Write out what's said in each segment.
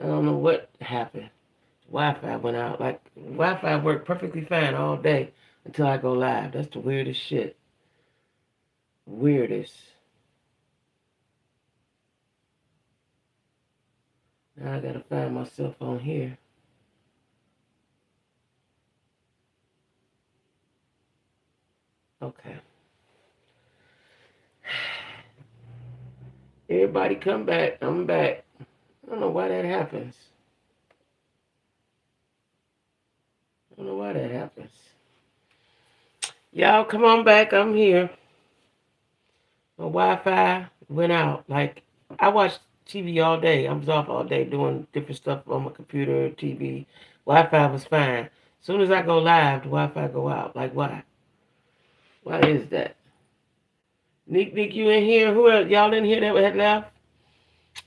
I don't know what happened. Wi-Fi went out. Like Wi-Fi worked perfectly fine all day until I go live. That's the weirdest shit. Weirdest. Now I gotta find myself on here. Okay. Everybody come back. I'm back. I don't know why that happens. I don't know why that happens. Y'all come on back. I'm here. My Wi-Fi went out. Like I watched TV all day. I was off all day doing different stuff on my computer, TV. Wi-Fi was fine. As soon as I go live, the Wi-Fi go out. Like why? Why is that? Nick, you in here? Who else? Y'all in here that had left?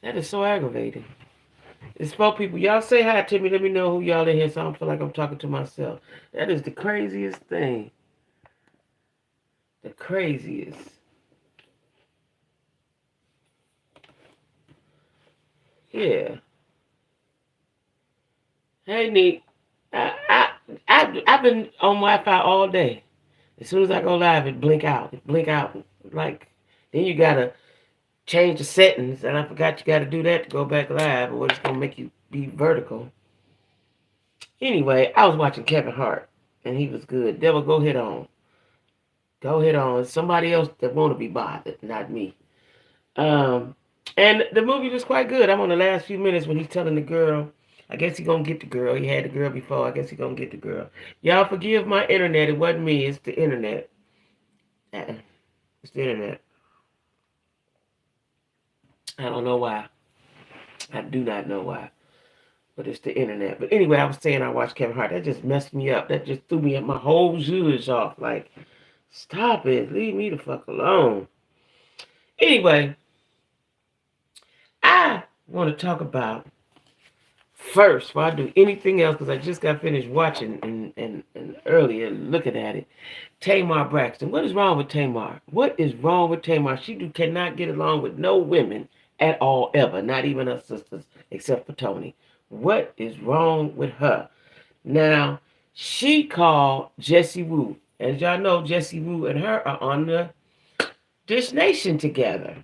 That is so aggravating. It's four people. Y'all say hi to me. Let me know who y'all in here so I don't feel like I'm talking to myself. That is the craziest thing. The craziest. Yeah. Hey, Nick. I've been on Wi-Fi all day. As soon as I go live, it blink out. It blink out. Like, then you gotta change the settings, and I forgot you gotta do that to go back live, or it's gonna make you be vertical. Anyway, I was watching Kevin Hart, and he was good. Devil, go hit on. Go hit on. It's somebody else that want to be bothered, not me. Um, and the movie was quite good. I'm on the last few minutes when he's telling the girl. I guess he gonna get the girl. He had the girl before. I guess he gonna get the girl. Y'all forgive my internet. It wasn't me. It's the internet. Uh-uh. It's the internet. I don't know why. I do not know why. But it's the internet. But anyway, I was saying I watched Kevin Hart. That just messed me up. That just threw me my whole zhuzh off. Like, stop it. Leave me the fuck alone. Anyway, I want to talk about first, before I do anything else, because I just got finished watching and earlier looking at it, Tamar Braxton. What is wrong with Tamar? What is wrong with Tamar? Cannot get along with no women at all, ever. Not even her sisters, except for Tony. What is wrong with her? Now, she called Jesse Wu. As y'all know, Jesse Wu and her are on the Dish Nation together.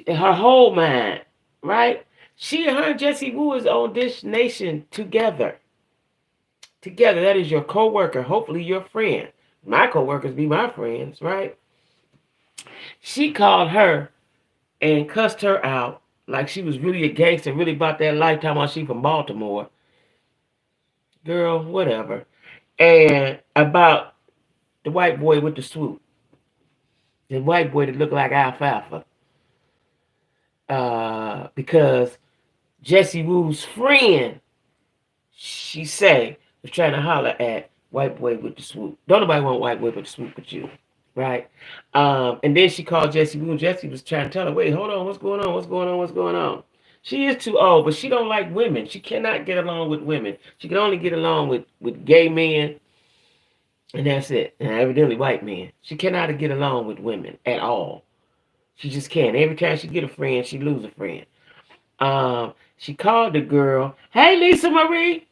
Her whole mind, right? Her and Jesse Wu is on Dish Nation together. Together, that is your co-worker, hopefully your friend. My co-workers be my friends, right? She called her and cussed her out like she was really a gangster, really about that lifetime while she from Baltimore. Girl, whatever. And about the white boy with the swoop. The white boy that looked like alfalfa. Because Jesse Wu's friend, she say, was trying to holler at white boy with the swoop. Don't nobody want white boy with the swoop but you, right? And then she called Jesse Wu. Jesse was trying to tell her, wait, hold on, what's going on? What's going on? What's going on? She is too old, but she don't like women. She cannot get along with women. She can only get along with gay men, and that's it. And evidently white men. She cannot get along with women at all. She just can't. Every time she get a friend, she lose a friend. She called the girl, hey Lisa Marie.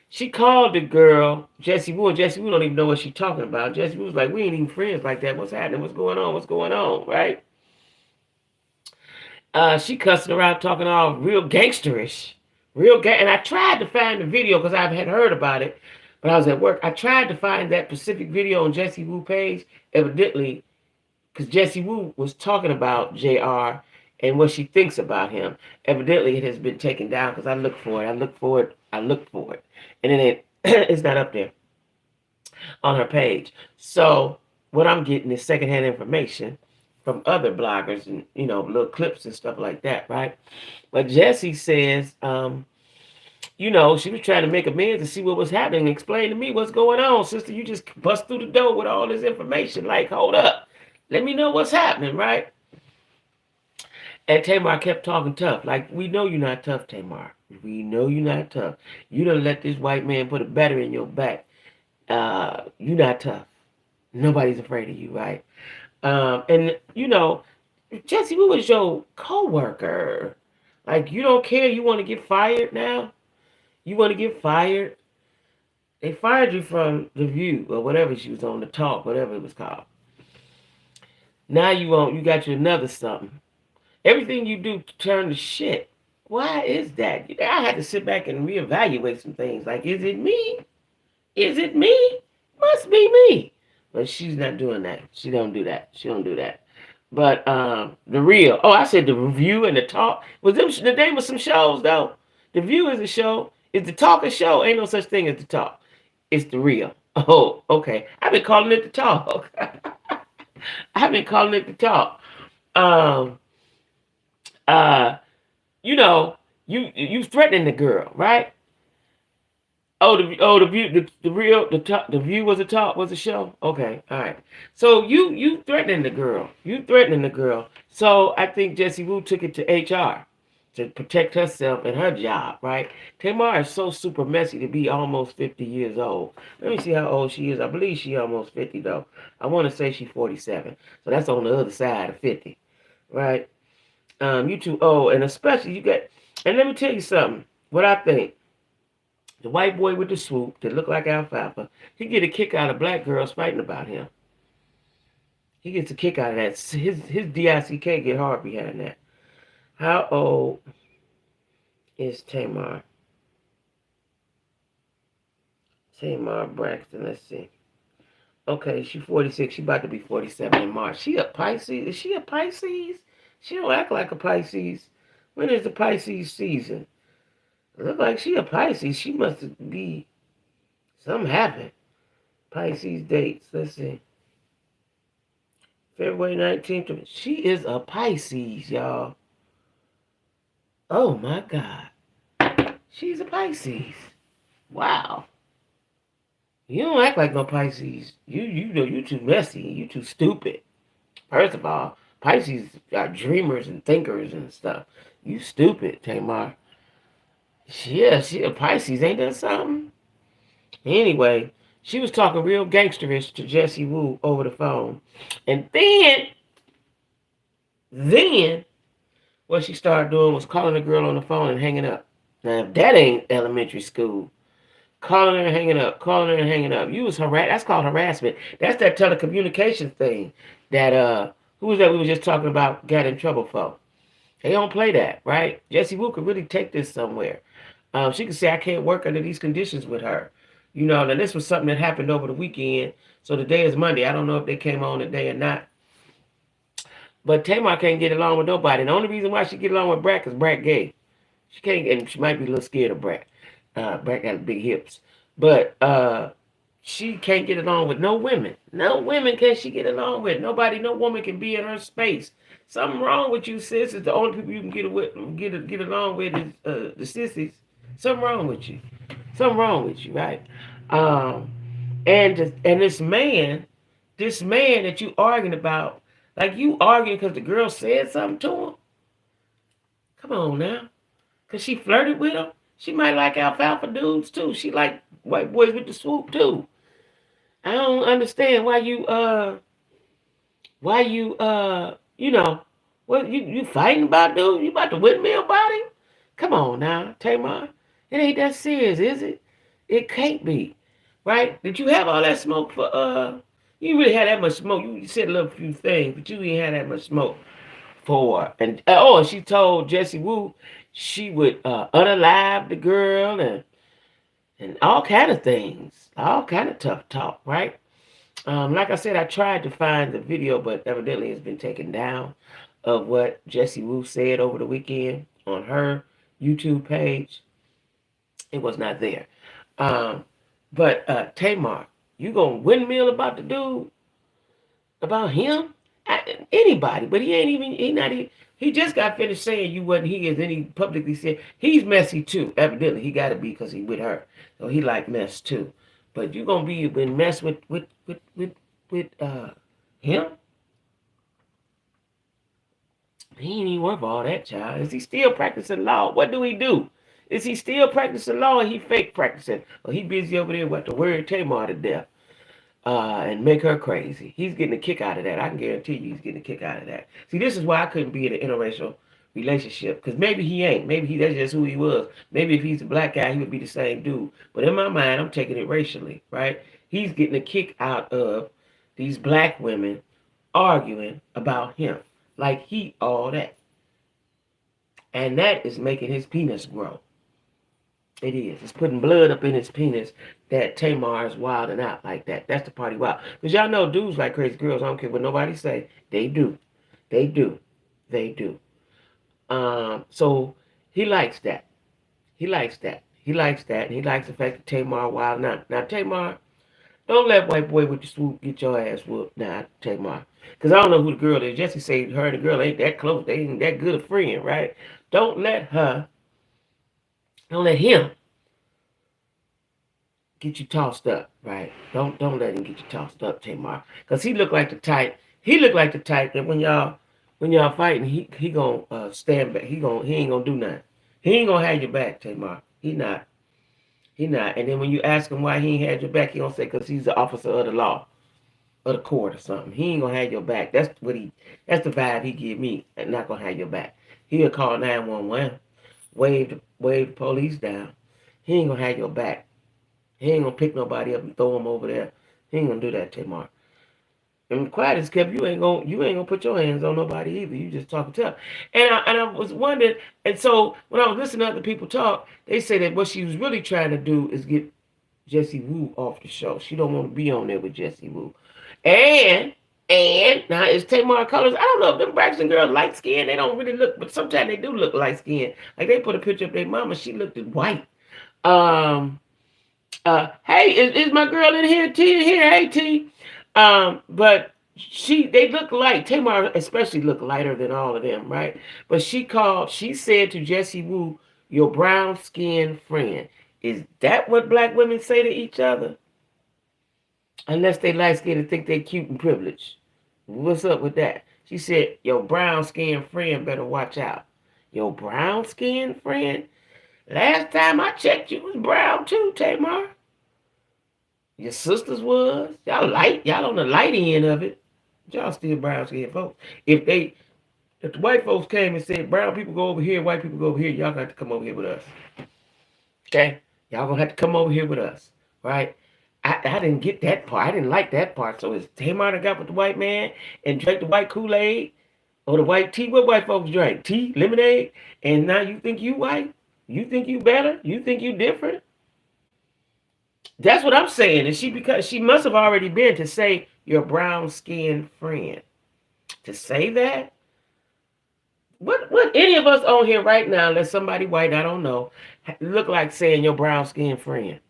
She called the girl, Jesse Wu, and Jesse Wu don't even know what she's talking about. Jesse Wu was like, we ain't even friends like that. What's happening? What's going on? What's going on? Right? She cussing around talking all real gangsterish. And I tried to find the video because I had heard about it, but I was at work. I tried to find that specific video on Jesse Wu page. Evidently, because Jesse Wu was talking about JR and what she thinks about him. Evidently, it has been taken down because I looked for it. I looked for it. And then it's not up there on her page. So what I'm getting is secondhand information from other bloggers and, little clips and stuff like that, right? But Jesse says, she was trying to make amends to see what was happening. Explain to me what's going on, sister. You just bust through the door with all this information. Like, hold up. Let me know what's happening, right? And Tamar kept talking tough. Like, we know you're not tough, Tamar. We know you're not tough. You done let this white man put a battery in your back. You're not tough. Nobody's afraid of you, right? And Jesse, who was your co-worker? Like, you don't care. You want to get fired now? You want to get fired? They fired you from The View or whatever she was on, The Talk, whatever it was called. Now you got you another something. Everything you do turn to shit. Why is that? I had to sit back and reevaluate some things. Like, is it me? Is it me? Must be me. But she's not doing that. She don't do that. She don't do that. But the real. Oh, I said The Review and The Talk. Was them the name of some shows though? The View is a show. Is The Talk a show? Ain't no such thing as The Talk. It's The Real. Oh, okay. I've been calling it The Talk. I've been calling it The Talk. Um, uh, you know, you threatening the girl, right? The view the real the top the view was a talk was a show. Okay, all right. So you threatening the girl. You threatening the girl. So I think Jessie Wu took it to HR to protect herself and her job, right? Tamar is so super messy to be almost 50 years old. Let me see how old she is. I believe she almost 50 though. I want to say she's 47. So that's on the other side of 50, right? You too old, and especially you get. And let me tell you something. What I think. The white boy with the swoop that look like alfalfa, he get a kick out of black girls fighting about him. He gets a kick out of that. His DICK get hard behind that. How old is Tamar? Tamar Braxton, let's see. Okay, she's 46. She about to be 47 in March. She a Pisces? Is she a Pisces? She don't act like a Pisces. When is the Pisces season? It look like she a Pisces. She must be something happened. Pisces dates. Let's see. February 19th. She is a Pisces, y'all. Oh my God. She's a Pisces. Wow. You don't act like no Pisces. You know you too messy. You too stupid. First of all, Pisces are dreamers and thinkers and stuff. You stupid, Tamar. She a Pisces. Ain't that something? Anyway, she was talking real gangsterish to Jessie Wu over the phone. And then, what she started doing was calling the girl on the phone and hanging up. Now, if that ain't elementary school, calling her and hanging up, calling her and hanging up. You was that's called harassment. That's that telecommunications thing that, who was that we were just talking about got in trouble for? They don't play that, right? Jessie Wu could really take this somewhere. She could say, I can't work under these conditions with her. You know, now this was something that happened over the weekend. So today is Monday. I don't know if they came on today or not. But Tamar can't get along with nobody. And the only reason why she get along with Brat is Brat gay. She can't, and she might be a little scared of Brat. Brat got big hips. But she can't get along with no women. No women can she get along with. Nobody, no woman can be in her space. Something wrong with you, sis. It's the only people you can get along with is the sissies. Something wrong with you. Something wrong with you, right? And this man that you arguing about, like you arguing because the girl said something to him. Come on now, because she flirted with him. She might like alfalfa dudes too. She like white boys with the swoop too. I don't understand you know, what you fighting about, dude? You about to windmill about him? Come on now, Tamar. It ain't that serious, is it? It can't be. Right? Did you have all that smoke for you didn't really had that much smoke. You said a little few things, but you didn't have that much smoke for and she told Jessie Wu she would unalive the girl and all kind of things. All kind of tough talk, right? Like I said, I tried to find the video, but evidently it's been taken down of what Jessie Wu said over the weekend on her YouTube page. It was not there. But Tamar, you gonna windmill about the dude? About him? Anybody, but he just got finished saying you wasn't his, and he publicly said he's messy too. Evidently, he got to be because he with her, so he like mess too. But you gonna be in mess with him? He ain't even worth all that, child. Is he still practicing law? What do he do? Is he still practicing law or he fake practicing? Or he busy over there with the word Tamar to death and make her crazy? He's getting a kick out of that. I can guarantee you he's getting a kick out of that. See, this is why I couldn't be in an interracial relationship. Because maybe he ain't. Maybe that's just who he was. Maybe if he's a black guy, he would be the same dude. But in my mind, I'm taking it racially, right? He's getting a kick out of these black women arguing about him. Like he all that. And that is making his penis grow. It is. It's putting blood up in his penis that Tamar is wilding out like that. That's the party wild. Because y'all know dudes like crazy girls. I don't care what nobody say. They do. They do. They do. So he likes that. He likes that. He likes that. And he likes the fact that Tamar wild. Now Tamar, don't let white boy with the swoop get your ass whooped. Now, Tamar. Because I don't know who the girl is. Jesse said her and the girl ain't that close. They ain't that good a friend, right? Don't let him get you tossed up, right? Don't let him get you tossed up, Tamar. Because he look like the type. He look like the type that when y'all fighting, he gonna stand back. He ain't gonna do nothing. He ain't gonna have your back, Tamar. He not. He not. And then when you ask him why he ain't had your back, he gonna say because he's the officer of the law, of the court or something. He ain't gonna have your back. That's the vibe he give me. And not gonna have your back. He'll call 911, wave the police down. He ain't gonna have your back. He ain't gonna pick nobody up and throw him over there. He ain't gonna do that, Tamar. And quiet as kept, you ain't gonna put your hands on nobody either. You just talking tough. And I was wondering, and so when I was listening to other people talk, they say that what she was really trying to do is get Jessie Woo off the show. She don't want to be on there with Jessie Woo. And now it's Tamar colors. I don't know if them Braxton girls light skinned. They don't really look, but sometimes they do look light skinned. Like they put a picture of their mama. She looked white. Hey, is my girl in here? T in here? Hey, T. But they look light. Tamar especially look lighter than all of them, right? But she said to Jessie Woo, your brown skinned friend. Is that what black women say to each other? Unless they light skinned and think they cute and privileged. What's up with that? She said, your brown skinned friend better watch out. Your brown skinned friend? Last time I checked, you was brown too, Tamar. Your sisters was. Y'all on the light end of it. Y'all still brown skinned folks. If the white folks came and said, brown people go over here, white people go over here, y'all got to come over here with us. Okay? Y'all gonna have to come over here with us. Right? I didn't get that part. I didn't like that part. So is Tamar that got with the white man and drank the white Kool-Aid or the white tea? What white folks drink? Tea, lemonade, and now you think you white? You think you better? You think you different? That's what I'm saying. And because she must have already been to say your brown skinned friend. To say that? What any of us on here right now, unless somebody white, I don't know, look like saying your brown skinned friend?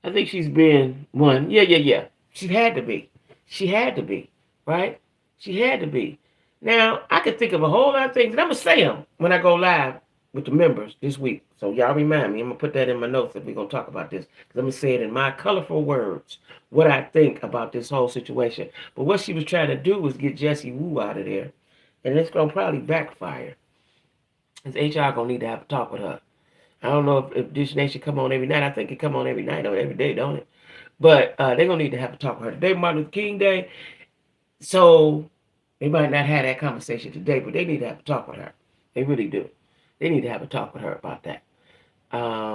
I think she's been one. Yeah. She had to be. She had to be. Right? She had to be. Now, I could think of a whole lot of things, and I'm going to say them when I go live with the members this week. So y'all remind me. I'm going to put that in my notes if we're going to talk about this. Because I'm going to say it in my colorful words, what I think about this whole situation. But what she was trying to do was get Jessie Woo out of there. And it's going to probably backfire. Because HR going to need to have a talk with her. I don't know if Dish Nation come on every night. I think it come on every night or every day, don't it? But they're going to need to have a talk with her. Today, Martin Luther King Day. So they might not have that conversation today, but they need to have a talk with her. They really do. They need to have a talk with her about that.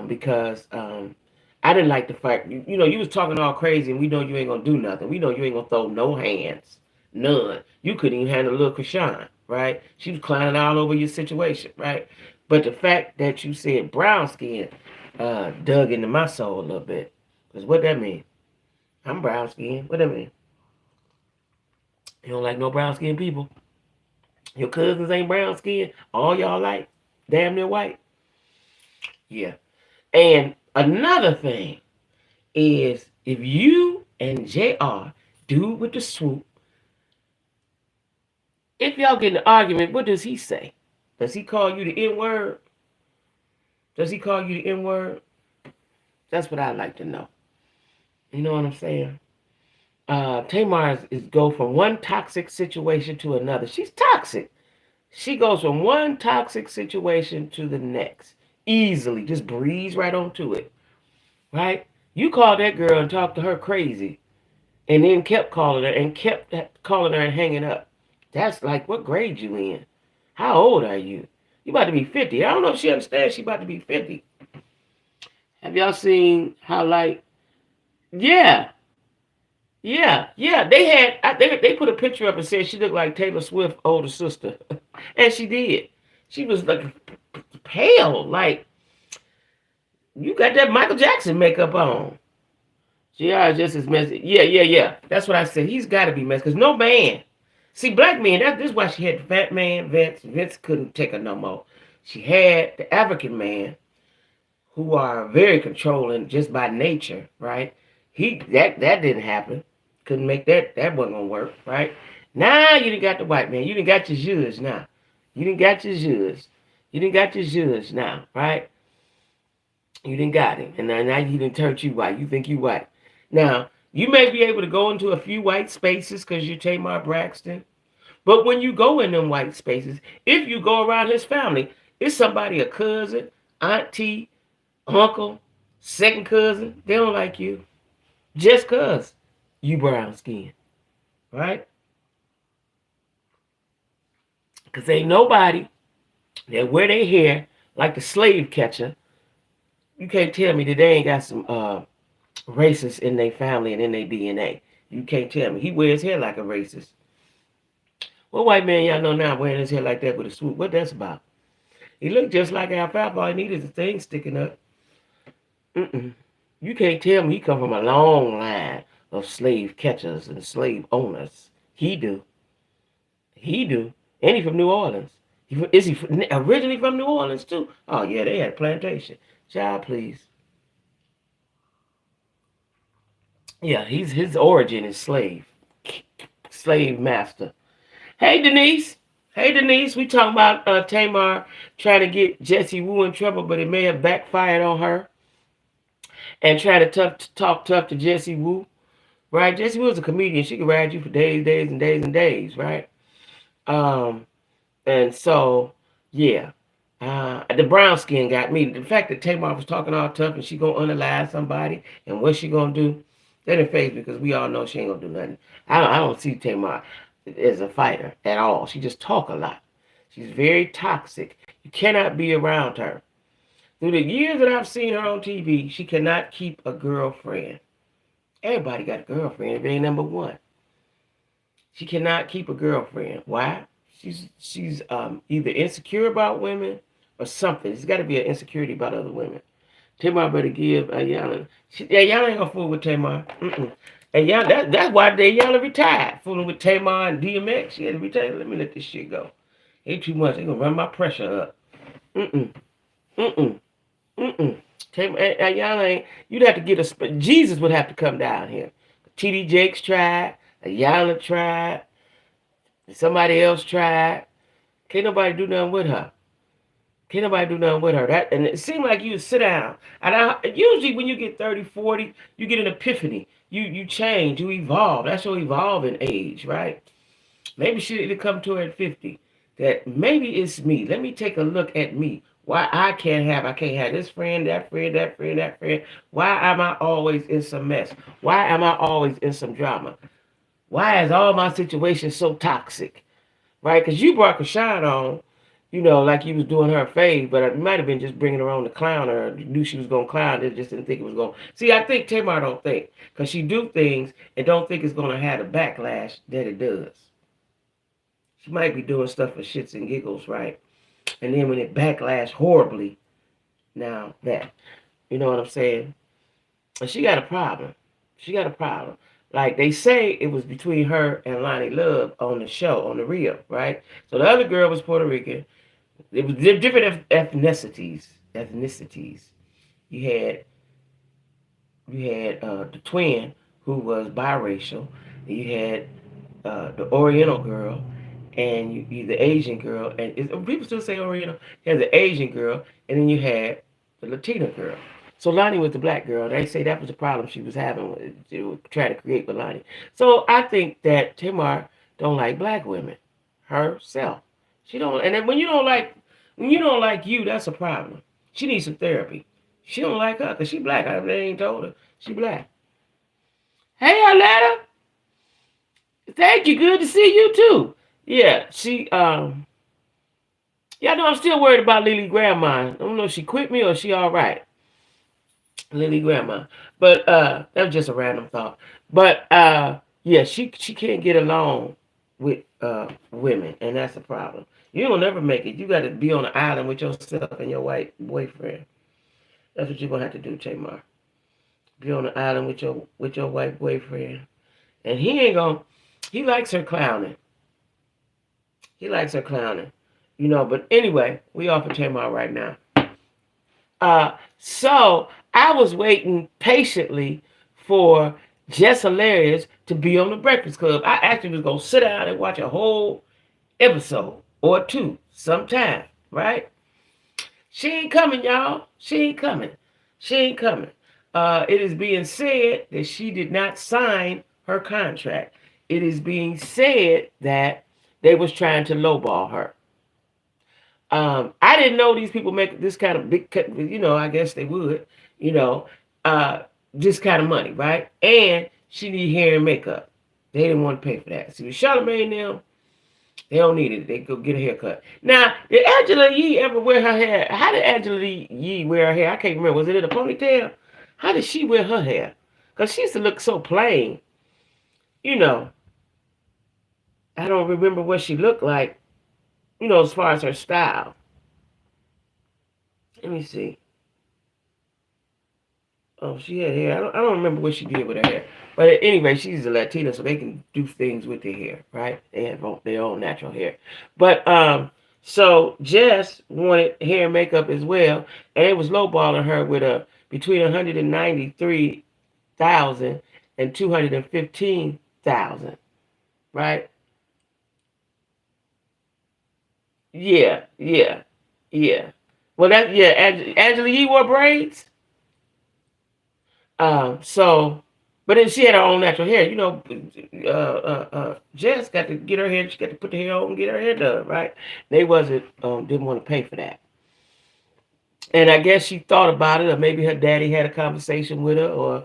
Because I didn't like the fact, you was talking all crazy and we know you ain't going to do nothing. We know you ain't going to throw no hands. None. You couldn't even handle little Krishan, right? She was clowning all over your situation, right? But the fact that you said brown skin dug into my soul a little bit. Because what that mean? I'm brown skin. What that mean? You don't like no brown skin people? Your cousins ain't brown skin? All y'all like damn near white? Yeah. And another thing is if you and JR do with the swoop, if y'all get in an argument, what does he say? Does he call you the N-word? Does he call you the N-word? That's what I'd like to know. You know what I'm saying? Tamar is go from one toxic situation to another. She's toxic. She goes from one toxic situation to the next. Easily. Just breeze right onto it. Right? You called that girl and talked to her crazy. And then kept calling her and hanging up. That's like, what grade you in? How old are you? You about to be 50. I don't know if she understands she about to be 50. Have y'all seen how, like, yeah, yeah. They put a picture up and said she looked like Taylor Swift's older sister. And she did. She was like pale, like you got that Michael Jackson makeup on. JR just as messy. Yeah. That's what I said. He's got to be messy because no man. See, black men. This is why she had the fat man Vince. Vince couldn't take her no more. She had the African man, who are very controlling just by nature, right? That didn't happen. Couldn't make that. That wasn't gonna work, right? Now you done got the white man. You done got your judge now. You done got your judge. You done got your judge now, right? You done got him, and now he done turned you white. You think you white. Now you may be able to go into a few white spaces because you're Tamar Braxton, but when you go in them white spaces, if you go around his family, it's somebody, a cousin, auntie, uncle, second cousin. They don't like you just cause you brown skin, right? Because ain't nobody that wear their hair like the slave catcher. You can't tell me that they ain't got some racists in their family and in their DNA. You can't tell me. He wears hair like a racist. What white man y'all know now wearing his hair like that with a swoop? What that's about? He look just like alfalfa. All he needed is a thing sticking up. You can't tell me he come from a long line of slave catchers and slave owners. He do. He do. And he from New Orleans. Is he originally from New Orleans too? Oh yeah, they had a plantation. Child, please. Yeah, his origin is slave master. Hey Denise. Hey Denise, we talking about Tamar trying to get Jessie Woo in trouble, but it may have backfired on her. And trying to talk tough to Jessie Woo, right? Jessie Woo is a comedian. She can ride you for days, days, and days, and days, right? And so, yeah. The brown skin got me. The fact that Tamar was talking all tough and she gonna unalive somebody and what she gonna do, that didn't faze me because we all know she ain't gonna do nothing. I don't see Tamar as a fighter at all. She just talk a lot. She's very toxic. You cannot be around her. Through the years that I've seen her on TV, she cannot keep a girlfriend. Everybody got a girlfriend if they ain't number one. She cannot keep a girlfriend. Why? She's either insecure about women or something. There's got to be an insecurity about other women. Tamar better give Ayala. Y'all ain't gonna fool with Tamar. And y'all, that's why y'all retired. Fooling with Tamar and DMX. She had to retire. Let me let this shit go. Ain't too much. They gonna run my pressure up. Y'all ain't. You'd have to get a. Jesus would have to come down here. T.D. Jakes tried. Ayala tried. Somebody else tried. Can't nobody do nothing with her. Can't nobody do nothing with her. That, and it seemed like you sit down. And usually when you get 30, 40, you get an epiphany. You change, you evolve. That's your evolving age, right? Maybe it'll come to her at 50. That maybe it's me. Let me take a look at me. Why I can't have this friend, that friend, that friend, that friend. Why am I always in some mess? Why am I always in some drama? Why is all my situations so toxic? Right? Because you brought Kashawn on, like you was doing her a favor, but it might have been just bringing her on to clown her. Knew she was going to clown it, just didn't think it was going to. See, I think Tamar don't think. Because she do things and don't think it's going to have the backlash that it does. She might be doing stuff for shits and giggles, right? And then when it backlash horribly, now that. You know what I'm saying? And she got a problem. She got a problem. Like they say it was between her and Lonnie Love on the show, on the Rio, right? So the other girl was Puerto Rican. It was different ethnicities. You had the twin who was biracial. You had the Oriental girl, and you the Asian girl, and people still say Oriental. You had the Asian girl, and then you had the Latina girl. So Lonnie was the black girl. They say that was the problem she was having to try to create with Lonnie. So I think that Tamar don't like black women herself. She don't, and then when you don't like you, that's a problem. She needs some therapy. She don't like her because she black. They ain't told her she black. Hey, Aletta. Thank you. Good to see you too. Yeah, yeah, no, I'm still worried about Lily Grandma. I don't know if she quit me or she all right. Lily Grandma. But that was just a random thought. But yeah, she can't get along with women, and that's a problem. You will never make it. You got to be on an island with yourself and your white boyfriend. That's what you're gonna have to do, Tamar. Be on an island with your white boyfriend, and he ain't gonna. He likes her clowning. He likes her clowning, you know. But anyway, we off of Tamar right now. So I was waiting patiently for Jess Hilarious to be on the Breakfast Club. I actually was gonna sit down and watch a whole episode or two sometime, right? She ain't coming, y'all. She ain't coming. She ain't coming. It is being said that she did not sign her contract. It is being said that they was trying to lowball her. I didn't know these people make this kind of big, you know, I guess they would, you know, uh, this kind of money, right? And she need hair and makeup. They didn't want to pay for that. See, with Charlamagne now, they don't need it. They go get a haircut. Now, did Angela Yee ever wear her hair? How did Angela Yee wear her hair? I can't remember. Was it in a ponytail? How did she wear her hair? Because she used to look so plain. You know, I don't remember what she looked like, you know, as far as her style. Let me see. Oh, she had hair. I don't remember what she did with her hair. But anyway, she's a Latina, so they can do things with their hair, right? They have their own natural hair. But so Jess wanted hair and makeup as well, and it was lowballing her with a between 193,000 and 215,000, right? Yeah, yeah, yeah. Well, that yeah, Angela Yee wore braids. So, but then she had her own natural hair. You know, Jess got to get her hair. She got to put the hair on and get her hair done, right? They wasn't didn't want to pay for that. And I guess she thought about it, or maybe her daddy had a conversation with her, or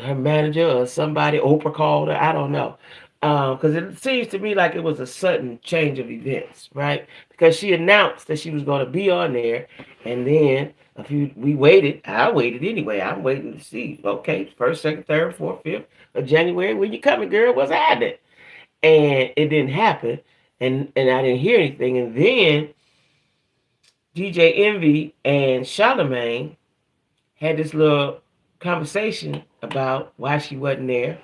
her manager, or somebody. Oprah called her. I don't know, because it seems to me like it was a sudden change of events, right? Because she announced that she was going to be on there, and then a few we waited. I waited anyway. I'm waiting to see. Okay, first, second, third, fourth, fifth of January. When you coming, girl? What's happening? And it didn't happen, and I didn't hear anything. And then DJ Envy and Charlamagne had this little conversation about why she wasn't there,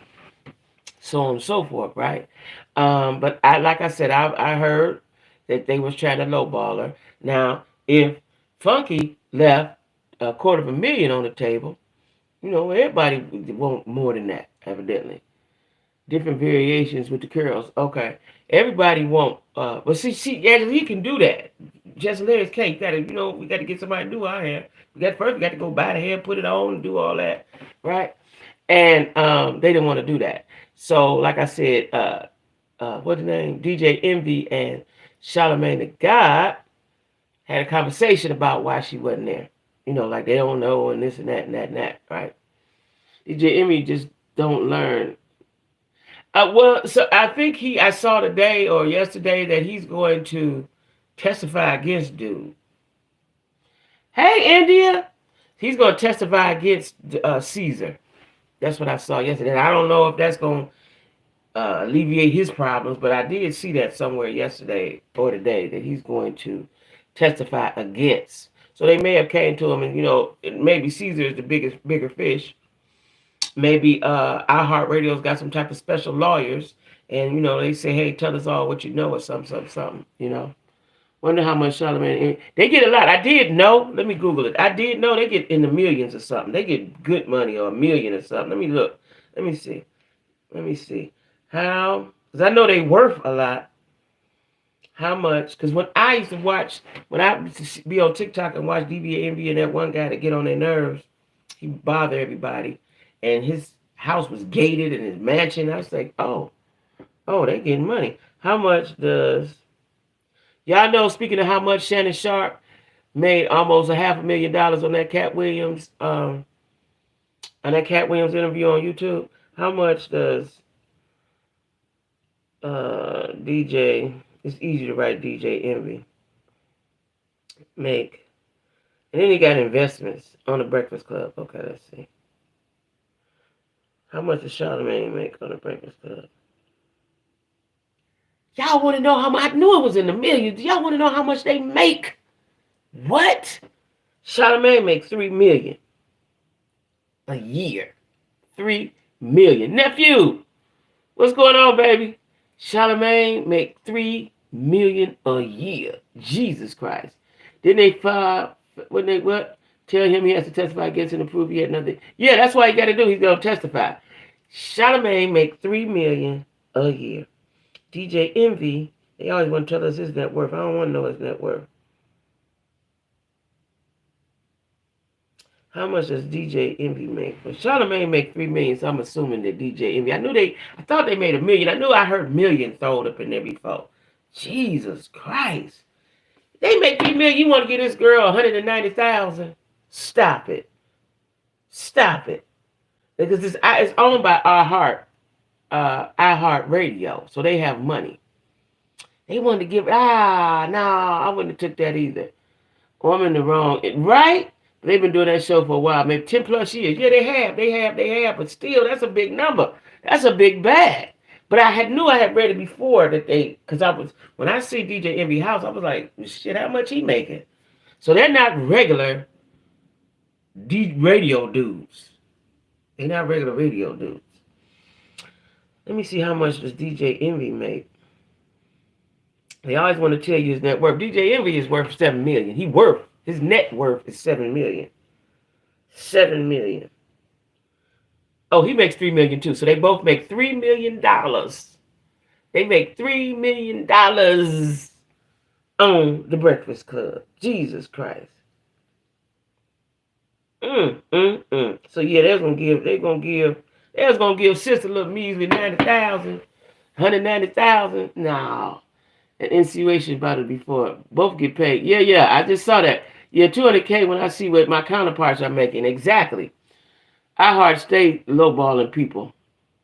so on and so forth, right? But like I said, I heard that they was trying to lowball her. Now, if Funky left $250,000 on the table, you know, everybody would want more than that, evidently. Different variations with the curls. Okay. Everybody want but see Angela, you can do that. Just Larry's cake. Gotta, you know, we gotta get somebody to do our hair. We got to go buy the hair, put it on, and do all that. Right? And they didn't want to do that. So like I said, what's the name? DJ Envy and Charlamagne the God had a conversation about why she wasn't there. You know, like they don't know and this and that and that and that, right? DJ Envy just don't learn. Well, so I think I saw today or yesterday that he's going to testify against dude. Hey, India, he's going to testify against Caesar. That's what I saw yesterday. And I don't know if that's going to alleviate his problems, but I did see that somewhere yesterday or today that he's going to testify against. So they may have came to him and, you know, maybe Caesar is the bigger fish. Maybe iHeartRadio's got some type of special lawyers, and you know they say, "Hey, tell us all what you know," or something. You know, wonder how much Charlamagne they get a lot. I did know. Let me Google it. I did know they get in the millions or something. They get good money or a million or something. Let me look. Let me see. Let me see how, because I know they worth a lot. How much? Because when I used to watch, when I used to be on TikTok and watch DBA Envy and that one guy to get on their nerves, he bother everybody, and his house was gated and his mansion. I was like, oh, they getting money. How much does y'all know? Speaking of how much Shannon Sharp made, almost $500,000 on that Cat Williams interview on YouTube. How much does DJ It's easy to write DJ Envy. Make. And then he got investments on the Breakfast Club. Okay, let's see. How much does Charlamagne make on the Breakfast Club? Y'all want to know how much? I knew it was in the millions. Y'all want to know how much they make? What? Charlamagne makes $3 million a year. $3 million. Nephew, what's going on, baby? Charlamagne make $3 million a year. Jesus Christ. Didn't they file? When they what? Tell him he has to testify against him to prove he had nothing. Yeah, that's what he got to do. He's gonna testify. Charlamagne make $3 million a year. DJ Envy, they always want to tell us his net worth. I don't want to know his net worth. How much does DJ Envy make? Well, Charlamagne make $3 million, so I'm assuming that DJ Envy. I thought they made $1 million. I knew I heard million thrown up in there before. Jesus Christ. They make $3 million. You want to get this girl $190,000? Stop it. Stop it. Because it's owned by iHeart Radio, so they have money. They wanted to give, no, I wouldn't have took that either. Oh, I'm in the wrong, right? They've been doing that show for a while, maybe 10 plus years. Yeah, they have, but still, that's a big number. That's a big bag. But knew I had read it before that when I see DJ Envy House, I was like, shit, how much he making? So they're not regular radio dudes. They're not regular radio dudes. Let me see how much does DJ Envy make. They always want to tell you his net worth. DJ Envy is worth $7 million. His net worth is $7 million. $7 million. Oh, he makes $3 million too. So they both make $3 million. They make $3 million on the Breakfast Club. Jesus Christ. So yeah, they was gonna give Sister a little measly 90,000, 190,000. No. An insinuation about it before. Both get paid. Yeah, I just saw that. Yeah, $200K when I see what my counterparts are making. Exactly. iHeart stay lowballing people.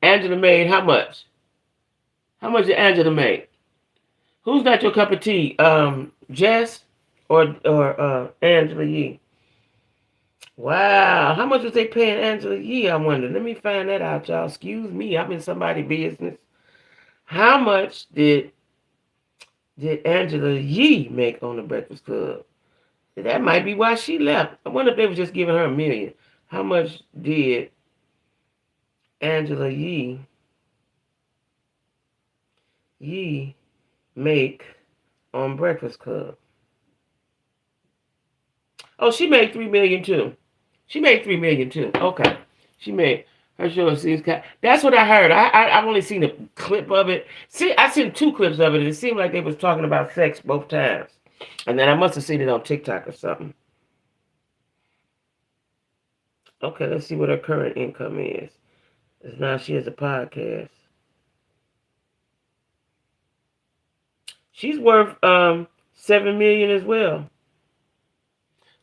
Angela made how much? How much did Angela make? Who's not your cup of tea? Jess or Angela Yee? Wow. How much was they paying Angela Yee, I wonder? Let me find that out, y'all. Excuse me. I'm in somebody's business. How much did Angela Yee make on the Breakfast Club? That might be why she left. I wonder if they were just giving her $1 million. How much did Angela Yee make on Breakfast Club? Oh, she made $3 million too. She made $3 million too. Okay, she made. Her show seems kind. That's what I heard. I've only seen a clip of it. See, I seen 2 clips of it. It seemed like they was talking about sex both times, and then I must have seen it on TikTok or something. Okay, let's see what her current income is. Because now she has a podcast. She's worth $7 million as well.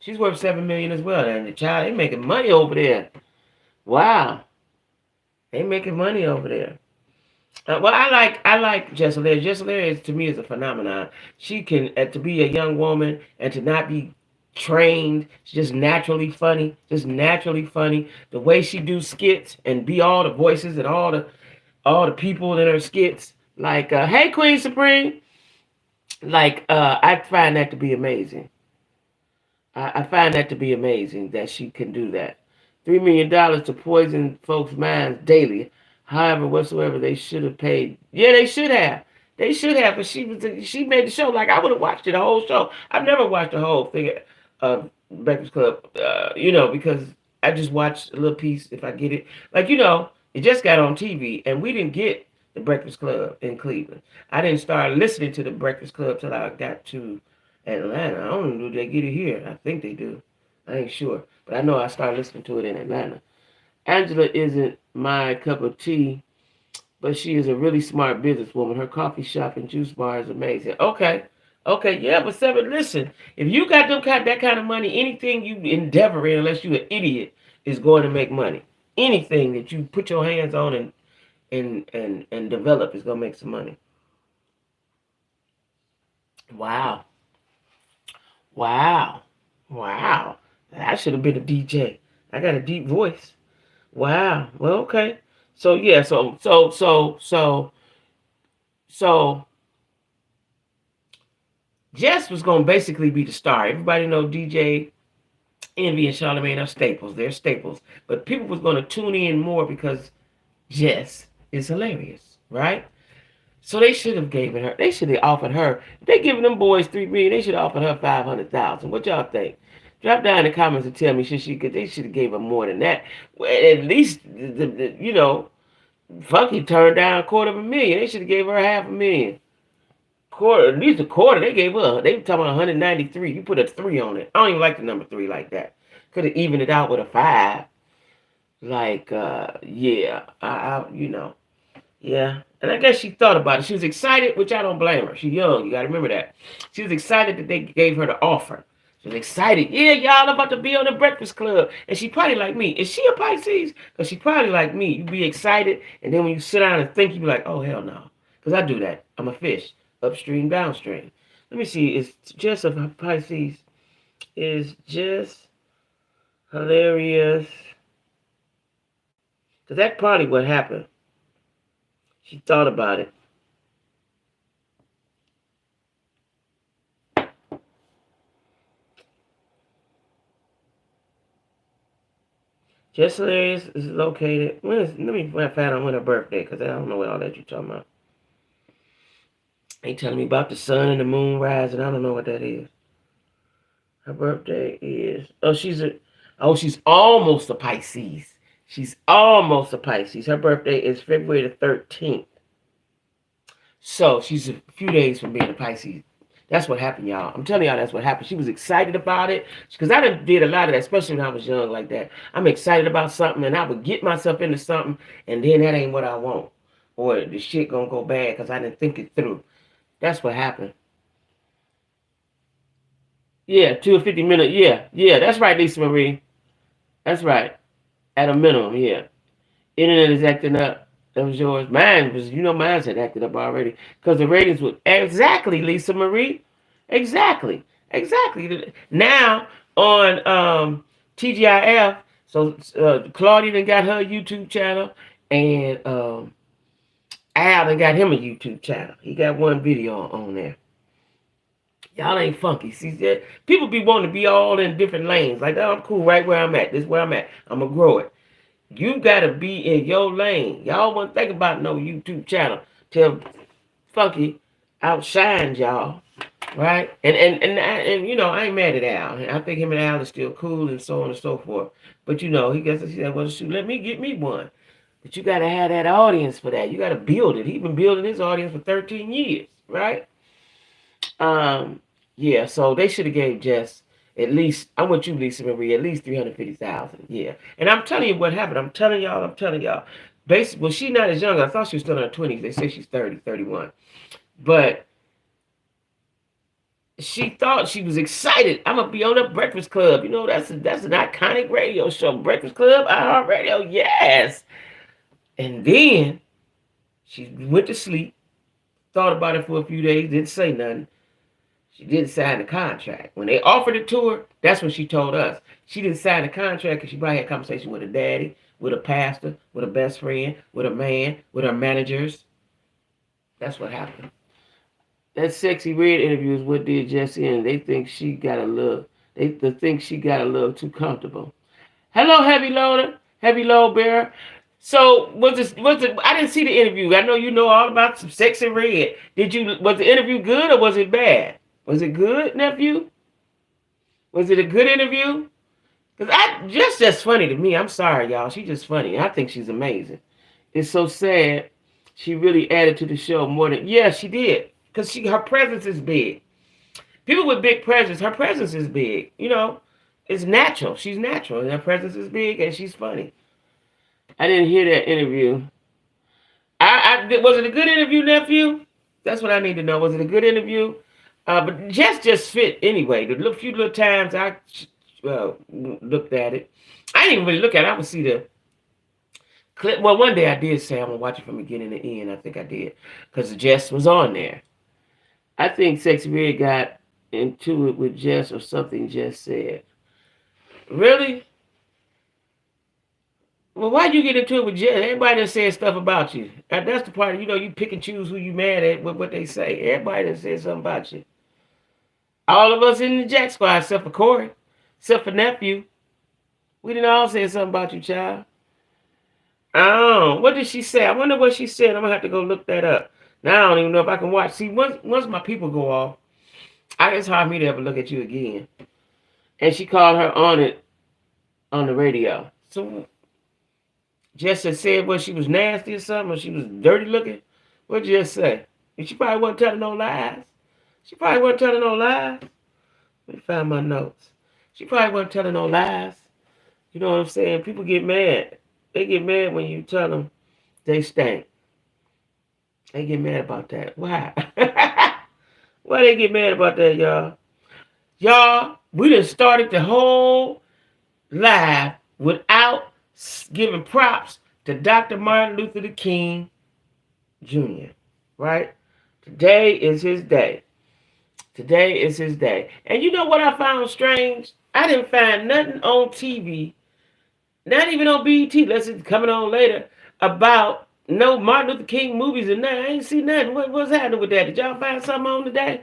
She's worth $7 million as well. And the child, they making money over there. Wow. They making money over there. Well, I like Jessica. Jessica to me is a phenomenon. She can to be a young woman and to not be trained. She's just naturally funny. The way she do skits and be all the voices and all the people in her skits. Like hey Queen Supreme. Like I find that to be amazing. I find that to be amazing that she can do that. $3 million to poison folks' minds daily. However, whatsoever they should have paid. Yeah, they should have. They should have, but she made the show. Like, I would have watched it, the whole show. I've never watched the whole thing of Breakfast Club, because I just watched a little piece if I get it. Like, it just got on TV, and we didn't get the Breakfast Club in Cleveland. I didn't start listening to the Breakfast Club till I got to Atlanta. I don't know if they get it here. I think they do. I ain't sure. But I know I started listening to it in Atlanta. Angela isn't my cup of tea, but she is a really smart businesswoman. Her coffee shop and juice bar is amazing. Okay, yeah, but listen, if you got that kind of money, anything you endeavor in, unless you're an idiot, is going to make money. Anything that you put your hands on and develop is going to make some money. Wow. Wow. Wow. I should have been a DJ. I got a deep voice. Wow. Well, okay. So yeah, so Jess was gonna basically be the star. Everybody know DJ Envy and Charlamagne are staples. They're staples. But people was gonna tune in more because Jess is hilarious, right? So they should have given her. They should have offered her. If they giving them boys $3 million, they should have offered her 500,000. What y'all think? Drop down in the comments and tell me should she could. They should have gave her more than that. Well, at least Funky turned down $250,000. They should have gave her $500,000. Quarter, at least a quarter. They gave her. They were talking about 193. You put a 3 on it. I don't even like the number 3 like that. Could have evened it out with a 5. Like, yeah, yeah. And I guess she thought about it. She was excited, which I don't blame her. She's young. You got to remember that. She was excited that they gave her the offer. She was excited. Yeah, y'all about to be on the Breakfast Club. And she probably like me. Is she a Pisces? Because she probably like me. You be excited, and then when you sit down and think, you be like, oh, hell no. Because I do that. I'm a fish. Upstream, downstream. Let me see. Is Jess a Pisces? Is Jess hilarious? Because that's probably what happened. She thought about it. Jess Hilarious is located. Let me find out when her birthday, because I don't know what all that you're talking about. They telling me about the sun and the moon rising. I don't know what that is. Her birthday is. She's almost a Pisces. She's almost a Pisces. Her birthday is February the 13th. So she's a few days from being a Pisces. That's what happened, y'all. I'm telling y'all that's what happened. She was excited about it. Because I did a lot of that, especially when I was young like that. I'm excited about something, and I would get myself into something, and then that ain't what I want. Or the shit gonna go bad because I didn't think it through. That's what happened. Yeah, 250 minutes. Yeah, that's right, Lisa Marie. That's right. At a minimum, yeah. Internet is acting up. That was yours. Mine was, mine's had acted up already. Because the ratings would, exactly, Lisa Marie. Exactly. Exactly. Now, on TGIF, so Claudia done got her YouTube channel, and Al done got him a YouTube channel. He got one video on there. Y'all ain't funky. See, people be wanting to be all in different lanes. Like, oh, I'm cool right where I'm at. This is where I'm at. I'm going to grow it. You got to be in your lane. Y'all want to think about no YouTube channel till Funky outshines y'all. Right? And I ain't mad at Al. I think him and Al is still cool and so on and so forth. But, he said, well, shoot, let me get me one. But you got to have that audience for that. You got to build it. He's been building his audience for 13 years. Right? Yeah, so they should have gave Jess at least, I want you, Lisa Marie, at least 350,000. Yeah. And I'm telling you what happened. I'm telling y'all. Basically, well, she's not as young. I thought she was still in her 20s. They say she's 30, 31. But she thought she was excited. I'm gonna be on the Breakfast Club. That's an iconic radio show. Breakfast Club, iHeartRadio, yes. And then she went to sleep, thought about it for a few days, didn't say nothing. She didn't sign the contract. When they offered it to her, that's when she told us. She didn't sign the contract because she probably had a conversation with her daddy, with a pastor, with a best friend, with a man, with her managers. That's what happened. That Sexy Red interview is what did Jesse in. They think she got a little. They think she got a little too comfortable. Hello, heavy load bearer. So was it? I didn't see the interview. I know you know all about some Sexy Red. Was the interview good or was it bad? Was it good, nephew? Was it a good interview? Because just funny to me. I'm sorry, y'all. She's just funny. I think she's amazing. It's so sad. She really added to the show more than, yeah, she did. Because her presence is big. People with big presence, her presence is big. It's natural. She's natural. And her presence is big and she's funny. I didn't hear that interview. Was it a good interview, nephew? That's what I need to know. Was it a good interview? But Jess just fit anyway. The few little times I looked at it, I didn't even really look at it. I would see the clip. Well, one day I did say I'm gonna watch it from beginning to end. I think I did because Jess was on there. I think Sexy Red got into it with Jess or something Jess said. Really? Well, why'd you get into it with Jess? Everybody that said stuff about you. That's the part, you pick and choose who you mad at with what they say. Everybody that said something about you. All of us in the Jack Squad, except for Corey, except for Nephew. We didn't all say something about you, child. Oh, what did she say? I wonder what she said. I'm gonna have to go look that up. Now I don't even know if I can watch. See, once my people go off, it's hard for me to ever look at you again. And she called her on it on the radio. So Jess said what, she was nasty or something, or she was dirty looking. What'd you just say? And she probably wasn't telling no lies. She probably wasn't telling no lies. Let me find my notes. She probably wasn't telling no lies. You know what I'm saying? People get mad. They get mad when you tell them they stink. They get mad about that. Why? Why they get mad about that, y'all? Y'all, we done started the whole live without giving props to Dr. Martin Luther King Jr., right? Today is his day. Today is his day. And you know what I found strange? I didn't find nothing on TV, not even on BET, unless it's coming on later, about no Martin Luther King movies and nothing. I ain't see nothing. What's happening with that? Did y'all find something on today?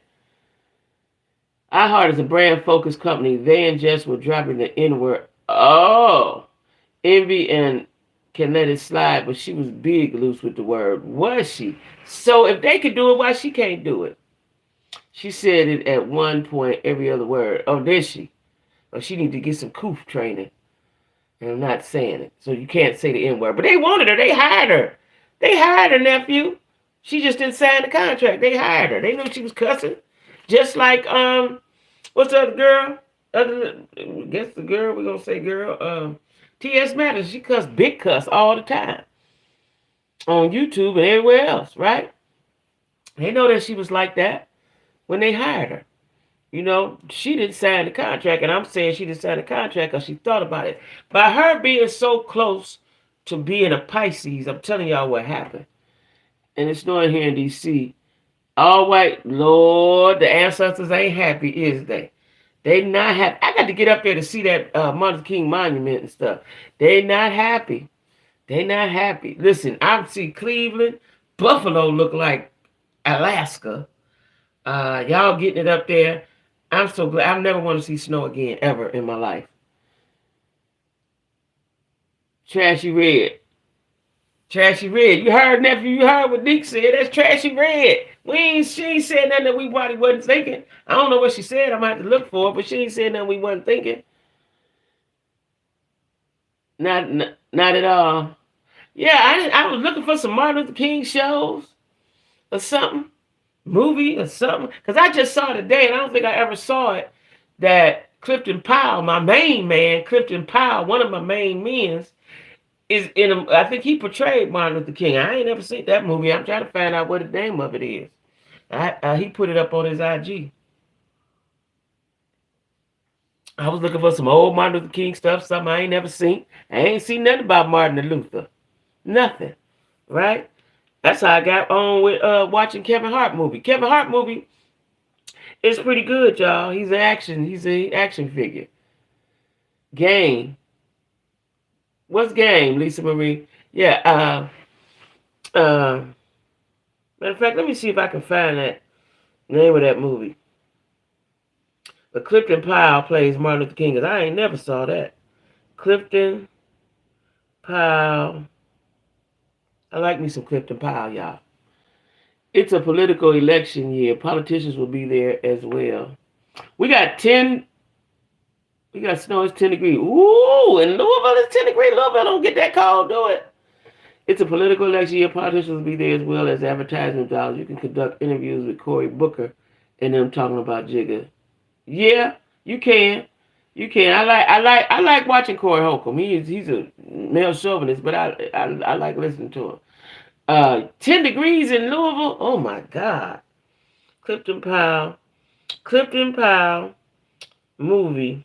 iHeart is a brand-focused company. They and Jess were dropping the N-word. Oh, Envy and can let it slide, but she was big loose with the word. Was she? So if they could do it, why she can't do it? She said it at one point every other word. Oh, did she? Oh, she need to get some coof training. And I'm not saying it. So you can't say the N-word. But they wanted her. They hired her. They hired her, nephew. She just didn't sign the contract. They hired her. They knew she was cussing. Just like, what's the other girl? Guess the girl, we're going to say girl. T.S. Matters, she cussed big cuss all the time. On YouTube and everywhere else, right? They know that she was like that when they hired her. She didn't sign the contract, and I'm saying she didn't sign the contract because she thought about it. By her being so close to being a Pisces, I'm telling y'all what happened. And it's snowing here in D.C. All white, Lord, the ancestors ain't happy, is they? They not happy. I got to get up there to see that Martin Luther King monument and stuff. They not happy. They not happy. Listen, I see Cleveland, Buffalo look like Alaska. Y'all getting it up there. I'm so glad. I never want to see snow again, ever in my life. Trashy Red. Trashy Red. You heard, nephew? You heard what Nick said? That's Trashy Red. She ain't said nothing that we probably wasn't thinking. I don't know what she said. I'm going to have to look for it, but she ain't said nothing we wasn't thinking. Not at all. Yeah, I was looking for some Martin Luther King shows or something. Movie or something. Because I just saw today, and I don't think I ever saw it, that Clifton Powell, my main man, Clifton Powell, one of my main men, is in I think he portrayed Martin Luther King. I ain't never seen that movie. I'm trying to find out what the name of it is. He put it up on his IG. I was looking for some old Martin Luther King stuff, something I ain't never seen. I ain't seen nothing about Martin and Luther. Nothing. Right? That's how I got on with watching Kevin Hart movie. Kevin Hart movie is pretty good, y'all. He's an action figure. Game. What's Game, Lisa Marie? Yeah, matter of fact, let me see if I can find that name of that movie. But Clifton Powell plays Martin Luther King, because I ain't never saw that. Clifton Powell. I like me some Clifton Powell, y'all. It's a political election year. Politicians will be there as well. We got snow, it's 10 degrees. Ooh, in Louisville, it's 10 degrees. Louisville don't get that cold, do it. It's a political election year. Politicians will be there as well as advertising dollars. You can conduct interviews with Cory Booker and them talking about Jigga. Yeah, you can. You can. I like watching Corey Holcomb. He's a male chauvinist, but I like listening to him. 10 degrees in Louisville. Oh my God. Clifton Powell movie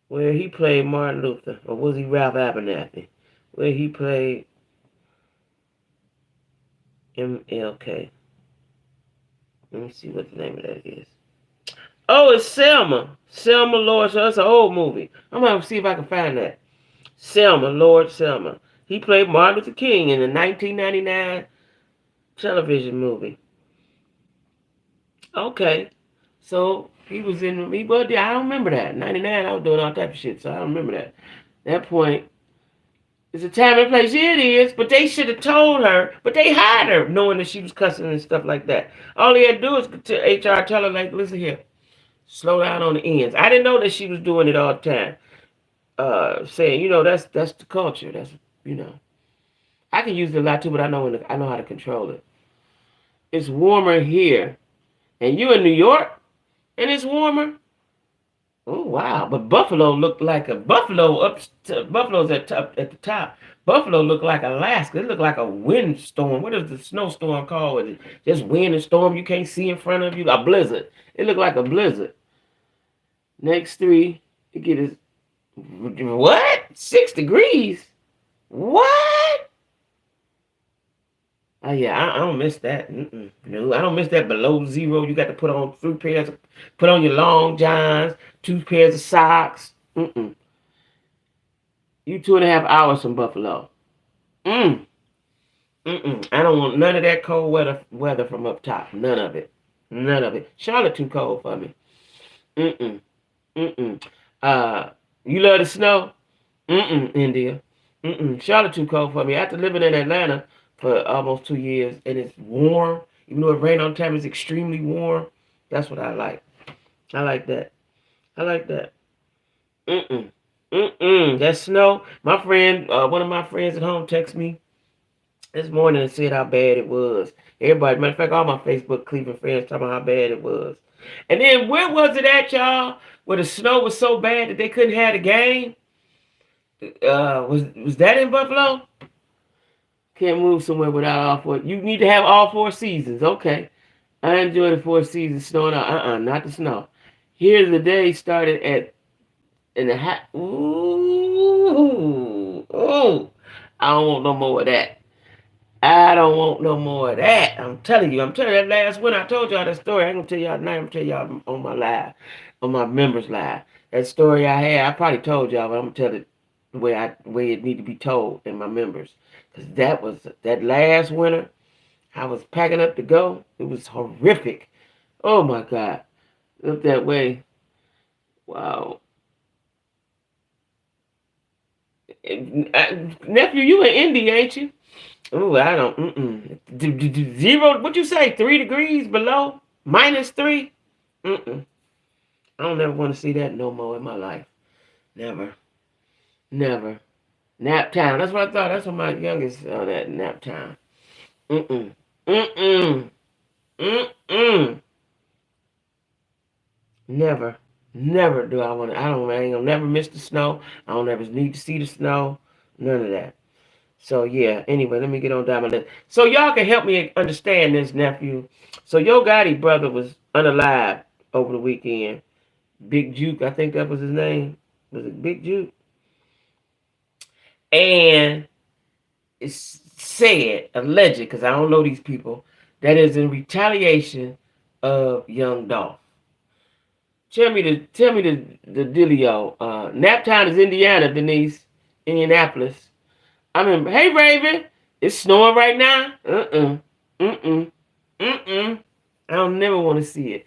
where he played Martin Luther, or was he Ralph Abernathy? Where he played MLK. Let me see what the name of that is. Oh, it's Selma. Selma Lord. So it's an old movie. I'm gonna see if I can find that. Selma Lord Selma. He played Martin Luther King in the 1999 television movie. Okay. So he was in. He was. I don't remember that. 99. I was doing all type of shit. So I don't remember that. That point. It's a time and place. Yeah, it is. But they should have told her. But they hired her, knowing that she was cussing and stuff like that. All he had to do is to HR tell her, like, listen here, slow down on the ends. I didn't know that she was doing it all the time. Saying, that's the culture. That's you know. I can use it a lot too, but I know how to control it. It's warmer here, and you in New York, and it's warmer. Oh wow! But Buffalo looked like a Buffalo Buffalo's at the top. Buffalo looked like Alaska. It looked like a windstorm. What is the snowstorm called? Is it just wind and storm you can't see in front of you? A blizzard. It looked like a blizzard. Next three, you get is what? 6 degrees? What? Oh yeah, I don't miss that. No, I don't miss that below zero. You got to put on put on your long johns, 2 pairs of socks. You 2.5 hours from Buffalo. Mm. I don't want none of that cold weather from up top. None of it. None of it. Charlotte too cold for me. Mm-mm. Mm-mm. You love the snow? India. Charlotte too cold for me. After living in Atlanta for almost 2 years, and it's warm, even though it rain on time, it's extremely warm. That's what I like. I like that. I like that. That snow. My friend, one of my friends at home texted me this morning and said how bad it was. Everybody, matter of fact, all my Facebook Cleveland friends talking about how bad it was. And then where was it at, y'all? Where the snow was so bad that they couldn't have the game? Was that in Buffalo? Can't move somewhere without all four. You need to have all 4 seasons. Okay. I enjoy the 4 seasons snowing out. Not the snow. Here's the day started at in the hat. Ooh. I don't want no more of that. I don't want no more of that. I'm telling you that last winter I told y'all that story. I ain't gonna tell y'all tonight. I'm gonna tell y'all on my live, on my members live. That story I had, I probably told y'all, but I'm gonna tell it the way it need to be told in my members. Cause that last winter, I was packing up to go. It was horrific. Oh my God. Look that way. Wow. Nephew, you in Indy, ain't you? Oh, I don't. Zero. What you say? 3 degrees below? -3? I don't ever want to see that no more in my life. Never. Never. Nap time. That's what I thought. That's what my youngest that nap time. Mm-mm. Mm-mm. Mm-mm. Never. Never do I want to. I ain't gonna never miss the snow. I don't ever need to see the snow. None of that. So yeah, anyway, let me get on down my list. So y'all can help me understand this, nephew. So Yo Gotti brother was unalive over the weekend. Big Juke, I think that was his name. Was it Big Juke? And it's said, alleged, because I don't know these people, that is in retaliation of Young Dolph. Tell me the dealio. Naptown is Indiana, Denise, Indianapolis. I remember, hey Raven, it's snowing right now. I don't never want to see it.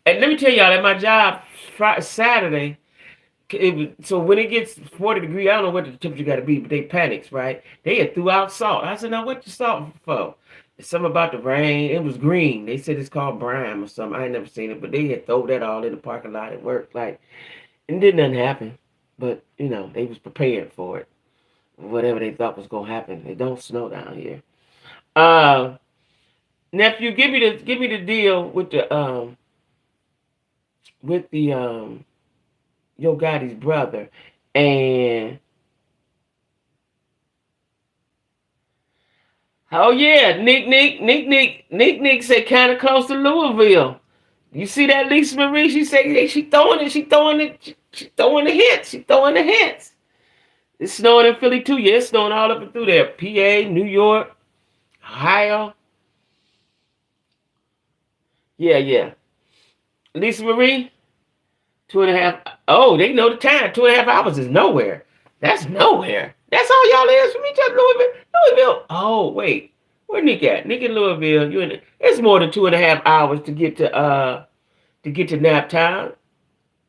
And let me tell y'all, at my job Saturday, so when it gets 40 degrees, I don't know what the temperature got to be, but they panics, right? They had threw out salt. I said, now what the salt for? It's something about the rain. It was green. They said it's called brine or something. I ain't never seen it, but they had thrown that all in the parking lot at work. Like, and did nothing happen. But, they was prepared for it. Whatever they thought was going to happen. It don't snow down here. Nephew, give me the deal with the Yo Gotti's brother, and oh yeah, Nick said kind of close to Louisville. You see that, Lisa Marie? She said she throwing it, she throwing the hits. It's snowing in Philly too. Yeah, it's snowing all up and through there. PA, New York, Ohio. Yeah, yeah. Lisa Marie, 2.5. Oh, they know the time. 2.5 hours is nowhere. That's nowhere. That's all y'all is from each other, Louisville. Louisville. Oh, wait. Where Nick at? Nick in Louisville. You in? It's more than 2.5 hours to get to nap time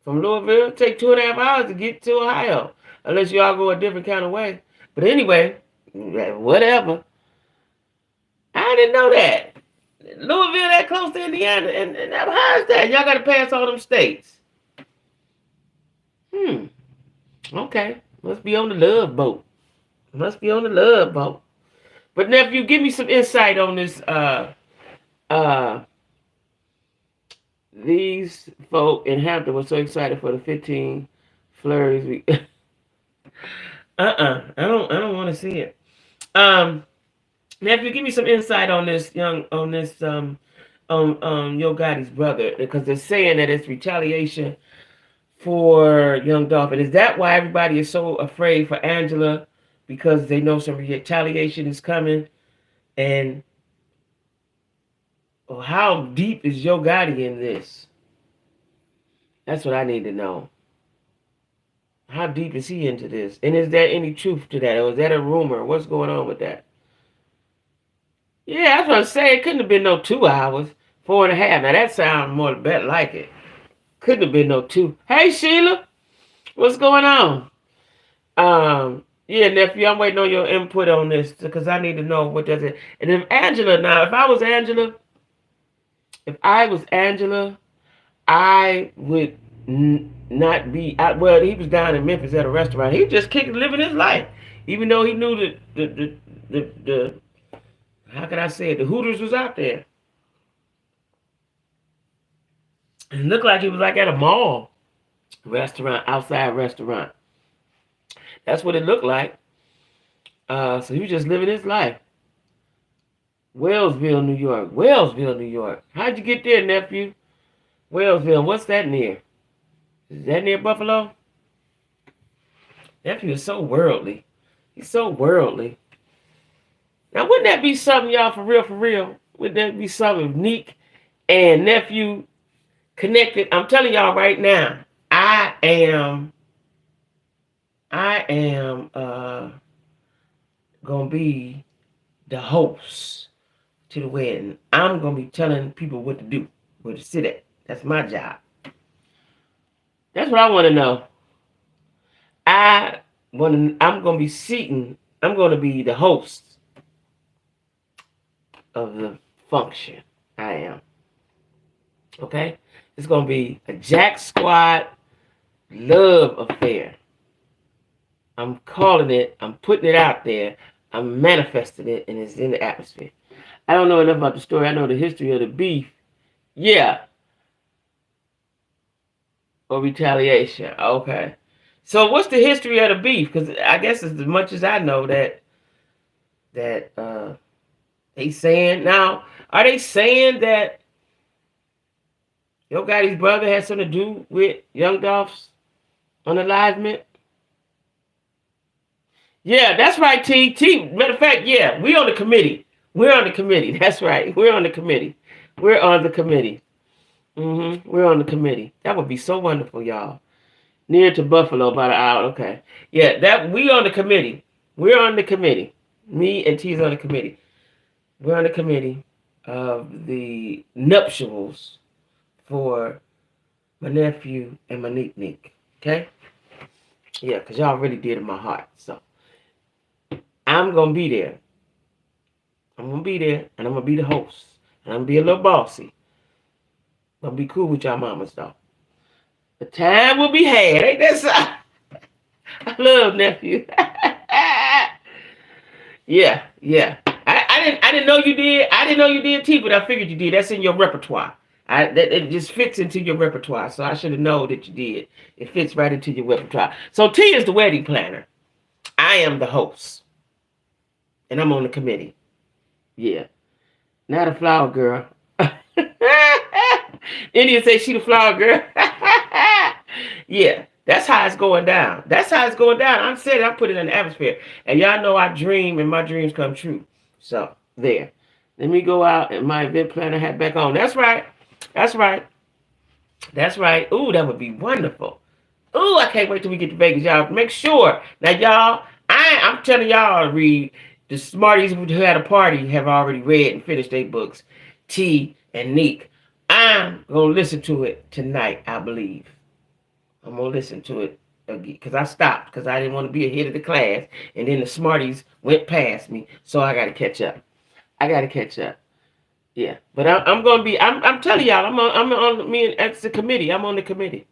from Louisville. It take 2.5 hours to get to Ohio, unless y'all go a different kind of way. But anyway, whatever. I didn't know that. Louisville that close to Indiana, and how is that? Y'all got to pass all them states. Hmm. Okay. Must be on the love boat. Must be on the love boat. But nephew, give me some insight on this. Uh. These folk in Hampton were so excited for the 15 flurries. I don't want to see it. Nephew, give me some insight on this Yo Gotti's brother, because they're saying that it's retaliation for Young Dolph. And is that why everybody is so afraid for Angela? Because they know some retaliation is coming? And how deep is Yo Gotti in this? That's what I need to know. How deep is he into this? And is there any truth to that? Or is that a rumor? What's going on with that? Yeah, that's what I'm saying. It couldn't have been no 2 hours. 4.5. Now that sounds more better like it. Couldn't have been no 2. Hey Sheila, what's going on? Yeah, nephew, I'm waiting on your input on this because I need to know what does it. And if Angela, now, if I was Angela, I would not be. Well, he was down in Memphis at a restaurant. He just living his life, even though he knew that the how can I say it? The Hooters was out there. It looked like he was like at a mall restaurant, outside restaurant. That's what it looked like. So he was just living his life. Wellsville, New York. Wellsville, New York. How'd you get there, nephew? Wellsville. What's that near? Is that near Buffalo? Nephew is so worldly. He's so worldly. Now, wouldn't that be something, y'all, for real, for real? Wouldn't that be something if Neek and nephew connected? I'm telling y'all right now, I am gonna be the host to the wedding. I'm gonna be telling people what to do, where to sit at. That's my job. That's what I want to know. I'm gonna be seating. I'm gonna be the host of the function. I am. Okay? It's gonna be a Jack Squad love affair. I'm calling it, I'm putting it out there, I'm manifesting it, and it's in the atmosphere. I don't know enough about the story. I know the history of the beef. Yeah. Or retaliation. Okay. So what's the history of the beef? Because I guess as much as I know that they saying now, are they saying that Yo Gotti's brother had something to do with Young Dolph's unalivement? Yeah, that's right, T. Matter of fact, yeah, we on the committee. We're on the committee. That's right. We're on the committee. We're on the committee. We're on the committee. That would be so wonderful, y'all. Near to Buffalo, about an hour. Okay. Yeah, we on the committee. We're on the committee. Me and T's on the committee. We're on the committee of the nuptials for my nephew and my niece. Okay? Yeah, because y'all really did in my heart. So I'm going to be there. I'm going to be there, and I'm going to be the host. And I'm going to be a little bossy. I'm going to be cool with y'all mamas, though. The time will be had. Ain't that so? I love nephew. Yeah. I didn't know you did. I didn't know you did T, but I figured you did. That's in your repertoire. It just fits into your repertoire. So I should have known that you did. It fits right into your repertoire. So T is the wedding planner. I am the host. And I'm on the committee. Yeah. Not a flower girl. Indian say she the flower girl. Yeah. That's how it's going down. That's how it's going down. I'm saying I put it in the atmosphere. And y'all know I dream and my dreams come true. So, there. Let me go out and my event planner hat back on. That's right. That's right. That's right. Ooh, that would be wonderful. Ooh, I can't wait till we get to Vegas, y'all. Make sure now, y'all. I'm telling y'all to read. The smarties who had a party have already read and finished their books. T and Neek. I'm gonna listen to it tonight. I believe I'm gonna listen to it again because I stopped because I didn't want to be ahead of the class, and then the smarties went past me, so I got to catch up. I got to catch up. Yeah, but I'm gonna be. I'm telling y'all. I'm on me and that's the committee. I'm on the committee.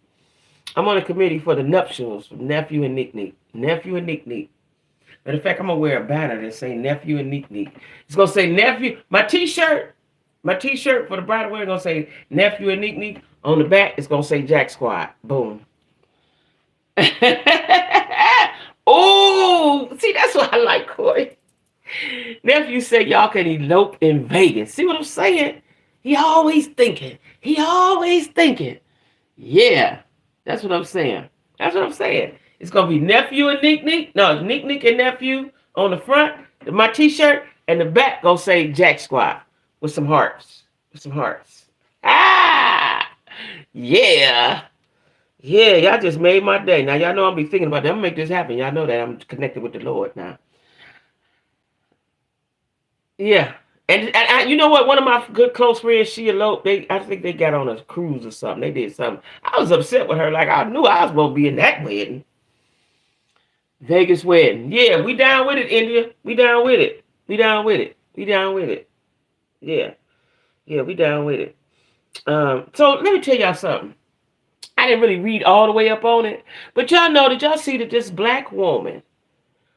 I'm on the committee for the nuptials for nephew and Nick Nick. Nephew and Nick Nick. Matter of fact, I'm gonna wear a banner that say nephew and Nick Nick. It's gonna say nephew. My T-shirt for the bridal wear gonna say nephew and Nick Nick. On the back, it's gonna say JacQuie. Boom. Oh, see, that's what I like, Corey. Nephew said y'all can elope in Vegas. See what I'm saying? He always thinking. He always thinking. Yeah, that's what I'm saying. That's what I'm saying. It's gonna be nephew and Nick Nick. No, Nick Nick and nephew on the front. My T-shirt and the back gonna say JacQuie with some hearts. With some hearts. Ah, yeah. Yeah, y'all just made my day. Now y'all know I'll be thinking about that. I'm gonna make this happen. Y'all know that I'm connected with the Lord now. Yeah. And you know what? One of my good close friends, she eloped. I think they got on a cruise or something. They did something. I was upset with her. Like I knew I was supposed to be in that wedding. Vegas wedding. Yeah, we down with it, India. We down with it. We down with it. We down with it. Yeah. Yeah, we down with it. So let me tell y'all something. I didn't really read all the way up on it. But y'all know, did y'all see that this black woman,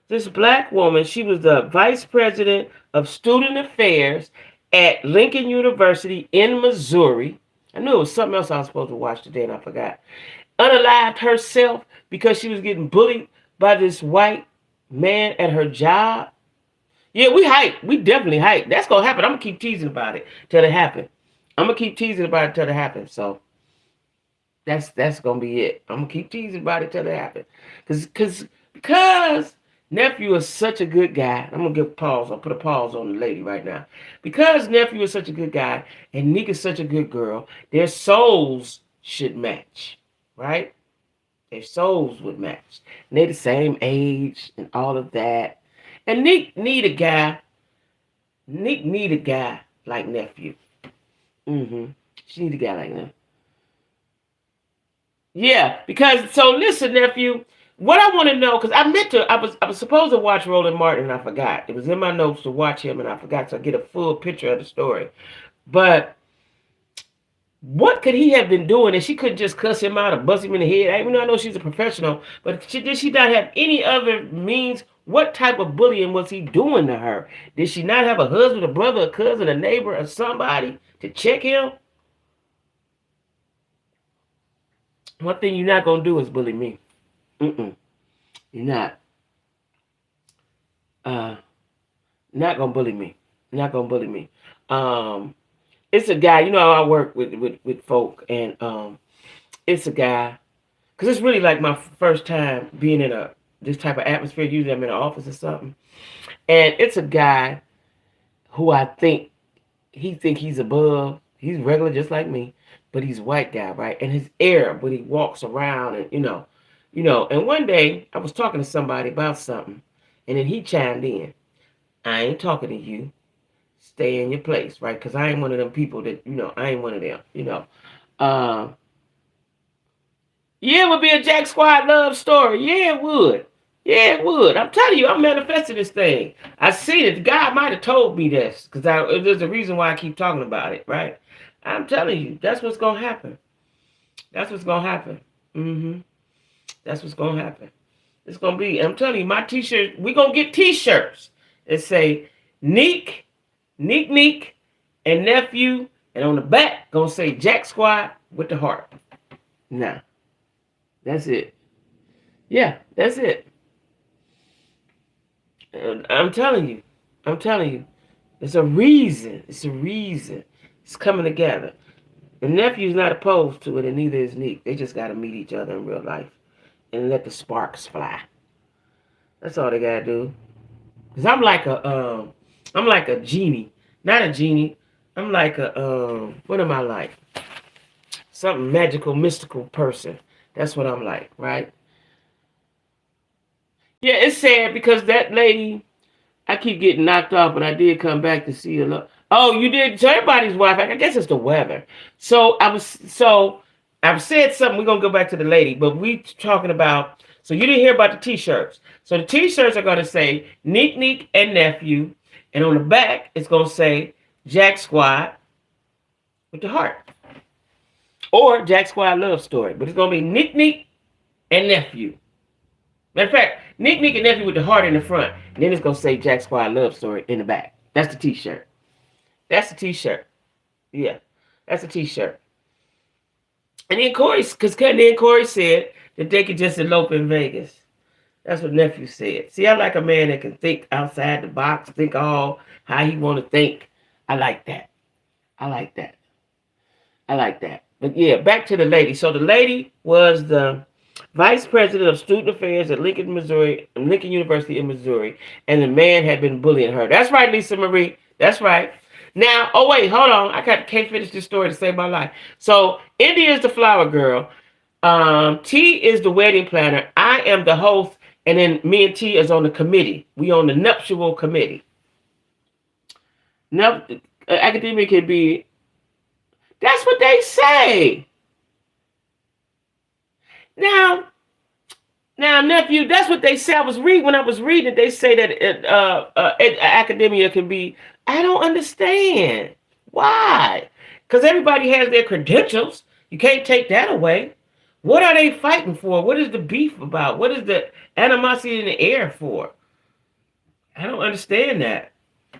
she was the vice president of student affairs at Lincoln University in Missouri. I knew it was something else I was supposed to watch today and I forgot. Unalived herself because she was getting bullied by this white man at her job. Yeah, we hype. We definitely hype. That's going to happen. I'm going to keep teasing about it till it happens. I'm going to keep teasing about it till it happens. So that's going to be it. I'm going to keep teasing about it till it happens. Because nephew is such a good guy. I'm going to give a pause. I'll put a pause on the lady right now. Because nephew is such a good guy and Nick is such a good girl, their souls should match, right? Their souls would match. And they're the same age and all of that. And Nick need a guy like nephew. She need a guy like that. Yeah, because so listen, nephew. What I want to know, because I was supposed to watch Roland Martin and I forgot. It was in my notes to watch him and I forgot to get a full picture of the story. But what could he have been doing? And she couldn't just cuss him out or bust him in the head. Even though I know she's a professional, but did she not have any other means? What type of bullying was he doing to her? Did she not have a husband, a brother, a cousin, a neighbor, or somebody to check him? One thing you're not gonna do is bully me. You're not. Not gonna bully me. Not gonna bully me. It's a guy. You know, I work with folk, and it's a guy. Cause it's really like my first time being in this type of atmosphere. Usually, I'm in an office or something, and it's a guy who I think he's above. He's regular, just like me, but he's a white guy, right? And his Arab when he walks around, and And one day I was talking to somebody about something, and then he chimed in. I ain't talking to you. Stay in your place, right? Because I ain't one of them people that I ain't one of them. Um, yeah, it would be a Jack Squad love story. Yeah, it would. Yeah, it would. I'm telling you, I'm manifesting this thing. I see it. God might have told me this because there's a reason why I keep talking about it, right? I'm telling you, that's what's gonna happen. That's what's gonna happen. That's what's gonna happen. It's gonna be. I'm telling you, my T-shirt. We gonna get T-shirts that say Neek, and nephew, and on the back gonna say Jack Squad with the heart. Nah, that's it. Yeah, that's it. And I'm telling you. I'm telling you. It's a reason. It's a reason. It's coming together. The nephew's not opposed to it, and neither is Neek. They just got to meet each other in real life and let the sparks fly. That's all they gotta do. Cause I'm like a genie, not a genie. I'm like what am I like? some magical, mystical person. That's what I'm like, right? Yeah, it's sad because that lady, I keep getting knocked off, but I did come back to see her. Oh, you did? So everybody's wife, I guess it's the weather. I've said something. We're gonna go back to the lady, but we talking about. So you didn't hear about the t-shirts. So the t-shirts are gonna say Neek Neek and Nephew, and on the back it's gonna say Jack Squad with the heart, or Jack Squad love story. But it's gonna be Neek Neek and Nephew. Matter of fact, Neek Neek and Nephew with the heart in the front. And then it's going to say Jack Squad Love Story in the back. That's the t-shirt. That's the t-shirt. Yeah. That's the t-shirt. And then Corey said that they could just elope in Vegas. That's what Nephew said. See, I like a man that can think outside the box, think all how he want to think. I like that. I like that. I like that. But yeah, back to the lady. So the lady was the vice president of student affairs at Lincoln University in Missouri, and the man had been bullying her. That's right, Lisa Marie. That's right. Now, oh wait, hold on. Can't finish this story to save my life. So India is the flower girl. T is the wedding planner. I am the host, and then me and T is on the committee. We on the nuptial committee. Academia can be. That's what they say. Now, nephew, that's what they say. When I was reading it, they say that academia can be. I don't understand why, because everybody has their credentials. You can't take that away. What are they fighting for? What is the beef about? What is the animosity in the air for? I don't understand that.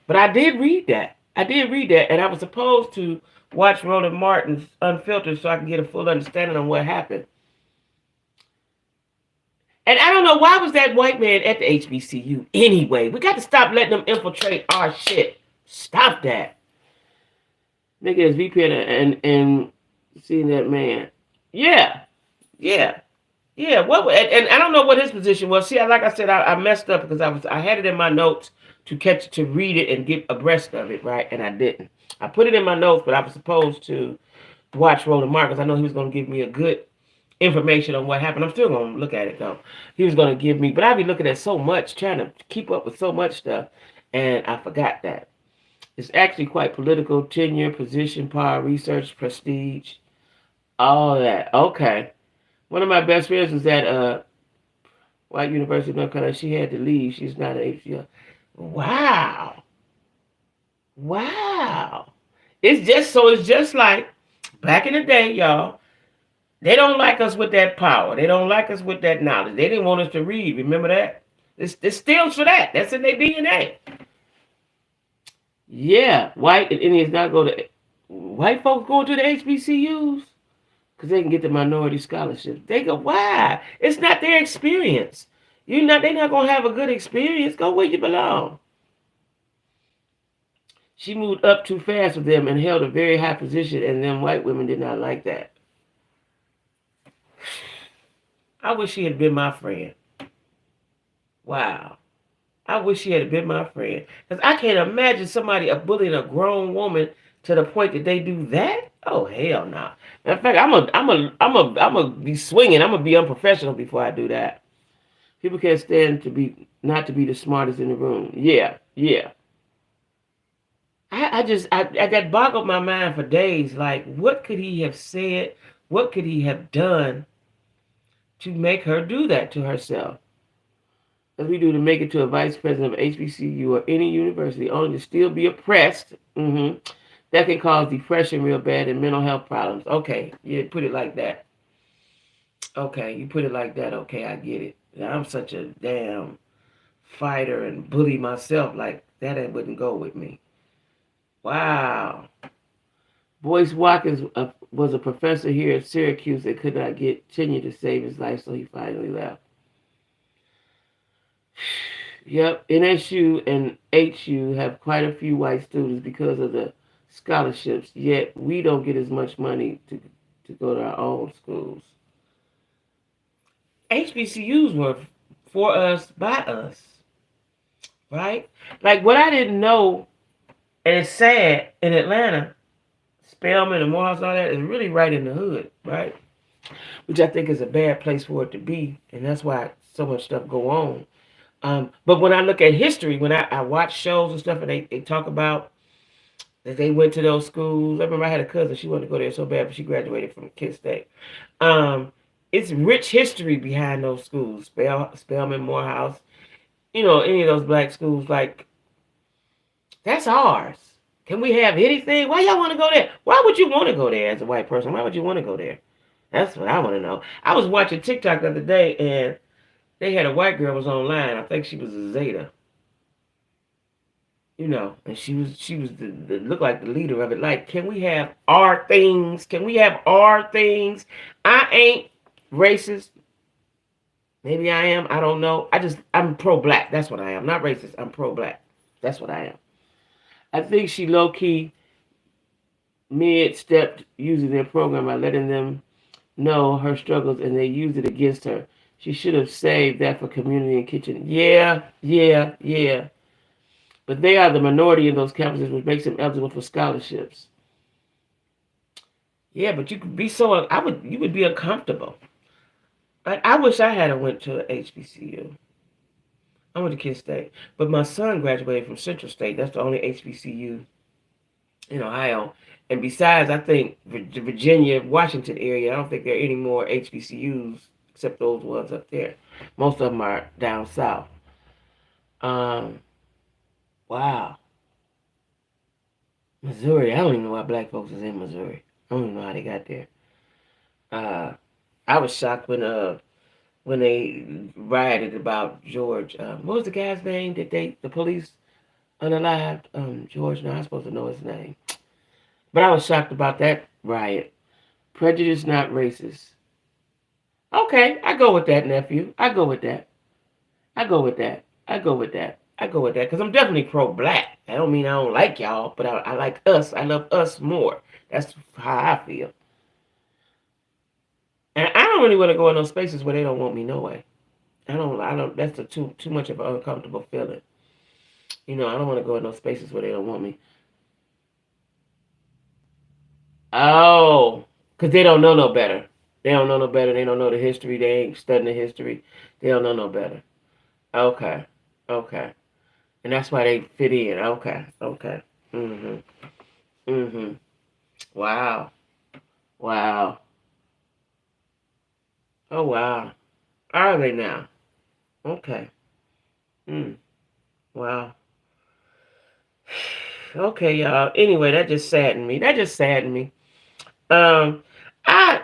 But I did read that. And I was supposed to watch Roland Martin's Unfiltered so I can get a full understanding on what happened. And I don't know, why was that white man at the HBCU anyway? We got to stop letting them infiltrate our shit. Stop that. Nigga is VP and seeing that man. Yeah. What? And I don't know what his position was. See, like I said, I messed up because I had it in my notes to read it and get abreast of it, right? And I didn't. I put it in my notes, but I was supposed to watch Roland Martin because I know he was going to give me a good information on what happened. I'm still going to look at it though. He was going to give me, but I be looking at so much, trying to keep up with so much stuff, and I forgot that. It's actually quite political, tenure, position, power, research, prestige, all that. Okay. One of my best friends was at White University of North Carolina. She had to leave. She's not an HBCU. Wow. It's just like back in the day, y'all. They don't like us with that power. They don't like us with that knowledge. They didn't want us to read. Remember that? It's still for that. That's in their DNA. Yeah, white and Indians not go to white folks going to the HBCUs because they can get the minority scholarships. They go, why? It's not their experience. They're not gonna have a good experience. Go where you belong. She moved up too fast with them and held a very high position, and them white women did not like that. I wish she had been my friend. Wow. I wish she had been my friend. Because I can't imagine somebody bullying a grown woman to the point that they do that. Oh, hell no. Matter of fact, I'm a be swinging. I'm gonna be unprofessional before I do that. People can't stand not to be the smartest in the room. Yeah. I got boggled my mind for days. Like, what could he have said? What could he have done to make her do that to herself? As we do to make it to a vice president of HBCU or any university, only to still be oppressed. That can cause depression real bad and mental health problems. Okay, you put it like that. Okay, you put it like that. Okay, I get it. I'm such a damn fighter and bully myself. Like, that wouldn't go with me. Wow. Boyce Watkins was a professor here at Syracuse that could not get tenure to save his life, so he finally left. Yep, NSU and HU have quite a few white students because of the scholarships, yet we don't get as much money to go to our own schools. HBCUs were for us, by us, right? Like, what I didn't know, and it's sad, in Atlanta, Spelman and Morehouse and all that is really right in the hood, right? Which I think is a bad place for it to be, and that's why so much stuff go on. But when I look at history, when I watch shows and stuff, and they talk about that they went to those schools. I remember I had a cousin; she wanted to go there so bad, but she graduated from Kent State. Um, it's rich history behind those schools. Spelman, Morehouse, any of those black schools. Like that's ours. Can we have anything? Why y'all want to go there? Why would you want to go there as a white person? Why would you want to go there? That's what I want to know. I was watching TikTok the other day, and they had a white girl was online. I think she was a Zeta, and she was the looked like the leader of it. Like, can we have our things? Can we have our things? I ain't racist. Maybe I am. I don't know. I'm pro-black. That's what I am. Not racist. I'm pro-black. That's what I am. I think she low-key mid-stepped using their program by letting them know her struggles, and they used it against her. She should have saved that for community and kitchen. Yeah, yeah, yeah. But they are the minority in those campuses, which makes them eligible for scholarships. Yeah, but you could be you would be uncomfortable. I wish I had went to HBCU. I went to Kent State, but my son graduated from Central State. That's the only HBCU in Ohio. And besides, I think the Virginia, Washington area, I don't think there are any more HBCUs except those ones up there. Most of them are down south. Wow. Missouri. I don't even know why black folks is in Missouri. I don't even know how they got there. I was shocked when they rioted about George. What was the guy's name that the police unalived? George. No, I'm supposed to know his name. But I was shocked about that riot. Prejudice, not racist. Okay, I go with that, nephew. I go with that. I go with that. I go with that. I go with that because I'm definitely pro-black. I don't mean I don't like y'all, but I like us. I love us more. That's how I feel. And I don't really want to go in those spaces where they don't want me no way. I don't. That's too much of an uncomfortable feeling. I don't want to go in those spaces where they don't want me. Oh, because they don't know no better. They don't know no better. They don't know the history. They ain't studying the history. They don't know no better. Okay. Okay. And that's why they fit in. Okay. Okay. Mm-hmm. Mm-hmm. Wow. Wow. Oh, wow. Are they now? Okay. Mm. Wow. Okay, y'all. Anyway, that just saddened me. That just saddened me. Um, I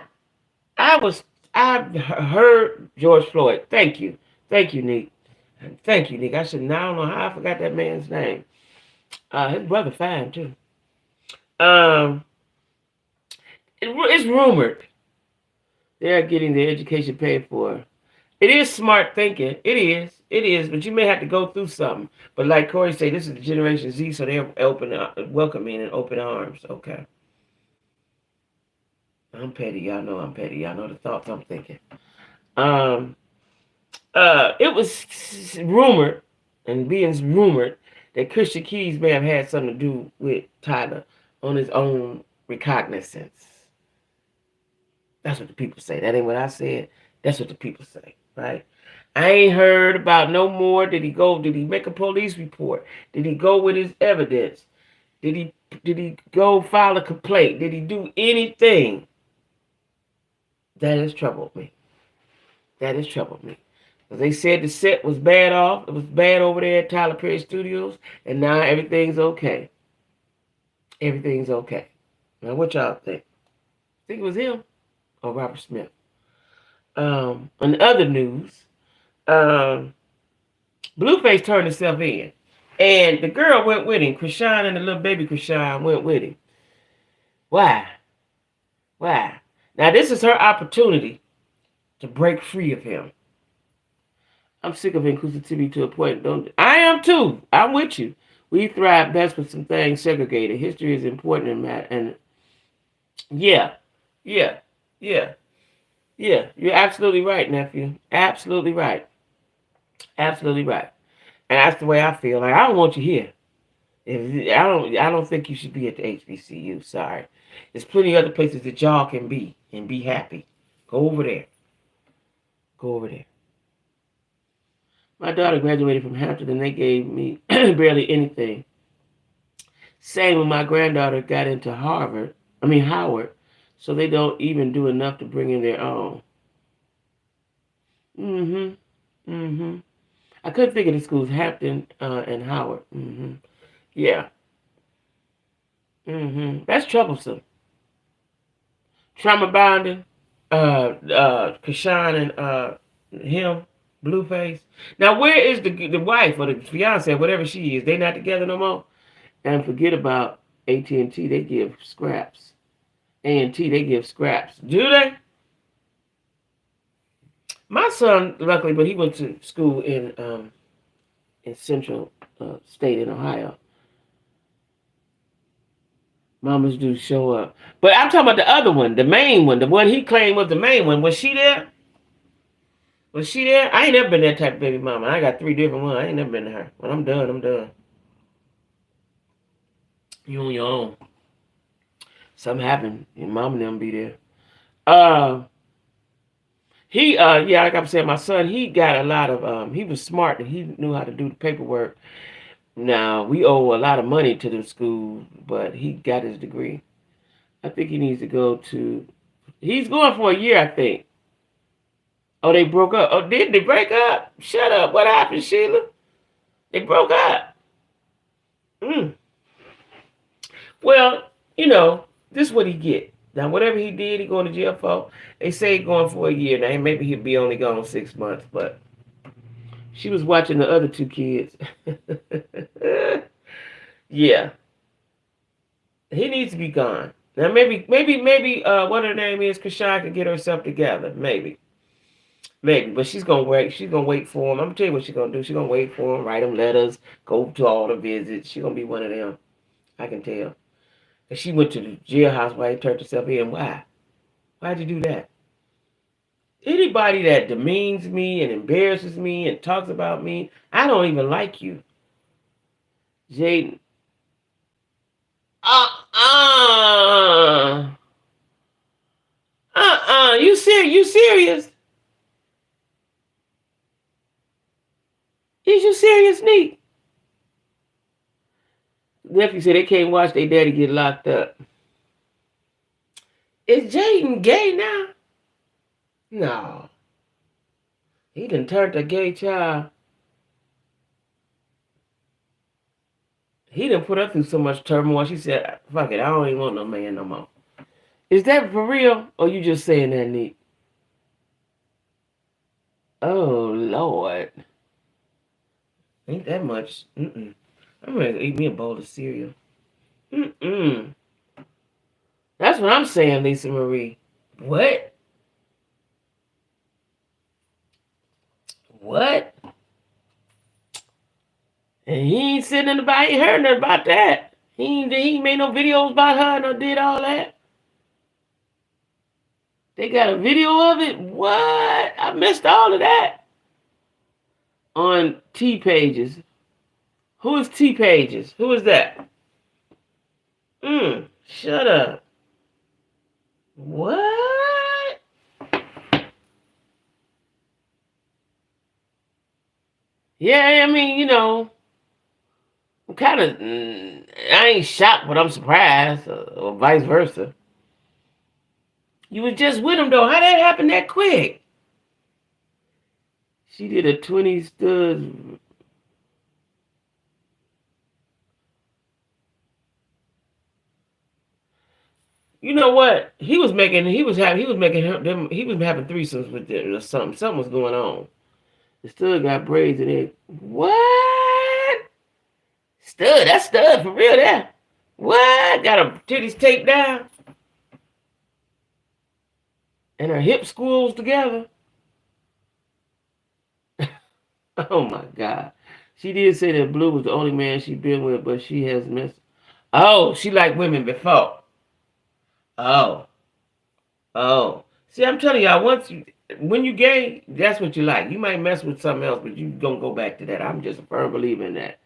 I heard George Floyd. Thank you, Nick. Thank you, Nick. I don't know how I forgot that man's name. His brother fine too. Um, it's rumored they're getting their education paid for. It is smart thinking. It is. It is. But you may have to go through something. But like Corey said, this is the Generation Z, so they're welcoming in open arms. Okay. I'm petty. Y'all know I'm petty. Y'all know the thoughts I'm thinking. Um, it was rumored, and being rumored, that Christian Keys may have had something to do with Tyler on his own recognizance. That's what the people say. That ain't what I said. That's what the people say, right? I ain't heard about no more. Did he make a police report? Did he go with his evidence? Did he go file a complaint? Did he do anything? That has troubled me. That has troubled me. They said the set was bad off. It was bad over there at Tyler Perry Studios, and now everything's okay. Everything's okay. Now, what y'all think? Think it was him or Robert Smith? On the other news, Blueface turned himself in, and the girl went with him. Krishan and the little baby Krishan went with him. Why? Why? Now, this is her opportunity to break free of him. I'm sick of inclusivity to a point. I am too. I'm with you. We thrive best with some things segregated. History is important in that. And yeah. You're absolutely right, nephew. Absolutely right. Absolutely right. And that's the way I feel. Like, I don't want you here. I don't think you should be at the HBCU. Sorry, there's plenty of other places that y'all can be and be happy. Go over there. Go over there. My daughter graduated from Hampton, and they gave me barely anything. Same when my granddaughter got into Howard, so they don't even do enough to bring in their own. Mm-hmm. Mm-hmm. I couldn't think of the schools, Hampton and Howard. Mm-hmm. Yeah. Mm-hmm. That's troublesome. Trauma bonding, Kashawn and him, Blueface. Now, where is the wife or the fiance, whatever she is? They not together no more? And forget about AT&T, they give scraps. A&T, they give scraps. Do they? My son, luckily, but he went to school in Central State in Ohio. Mamas do show up. But I'm talking about the other one, the main one, the one he claimed was the main one. Was she there? Was she there? I ain't never been that type of baby mama. I got 3 different ones. I ain't never been to her. When I'm done, I'm done. You on your own. Something happened. Your mom and them be there. Yeah, like I'm saying, my son, he got a lot of, he was smart and he knew how to do the paperwork. Now, we owe a lot of money to the school, but he got his degree. I think he needs to go to, he's going for a year, I think. Oh, they broke up. Oh, did they break up? Shut up. What happened, Sheila? They broke up. Well, this is what he get. Now, whatever he did, he going to jail for. They say he going for a year. Now, maybe he'll be only gone 6 months, but she was watching the other 2 kids. Yeah. He needs to be gone. Now, maybe, what her name is, Kashawn can get herself together. Maybe. But she's gonna wait. She's gonna wait for him. I'm gonna tell you what she's gonna do. She's gonna wait for him, write him letters, go to all the visits. She's gonna be one of them. I can tell. And she went to the jailhouse while he turned herself in. Why? Why'd you do that? Anybody that demeans me and embarrasses me and talks about me, I don't even like you. Jaden. You serious? Is you serious, Neat? Nephew said they can't watch their daddy get locked up. Is Jaden gay now? No. He done turned a gay child. He done put her through so much turmoil. She said, fuck it, I don't even want no man no more. Is that for real? Or you just saying that, Neat? Oh, Lord. Ain't that much. I'm ready to eat me a bowl of cereal. That's what I'm saying, Lisa Marie. What? What? And he ain't said nothing about, he ain't heard nothing about that. He ain't made no videos about her, no did all that. They got a video of it? What? I missed all of that. On T Pages. Who is T Pages? Who is that? Shut up. What? Yeah, I mean, I'm kind of, I ain't shocked, but I'm surprised, or vice versa. You was just with him, though. How that happen that quick? She did a 20 studs. You know what? He was having threesomes with them or something. Something was going on. The stud got braids in it. What? Stud, that's stud for real there. What? Got her titties taped down. And her hip squirrels together. Oh my God. She did say that Blue was the only man she'd been with, but she has missed. Oh, she liked women before. Oh. See, I'm telling y'all, when you gay, that's what you like. You might mess with something else, but you gonna go back to that. I'm just a firm believer in that.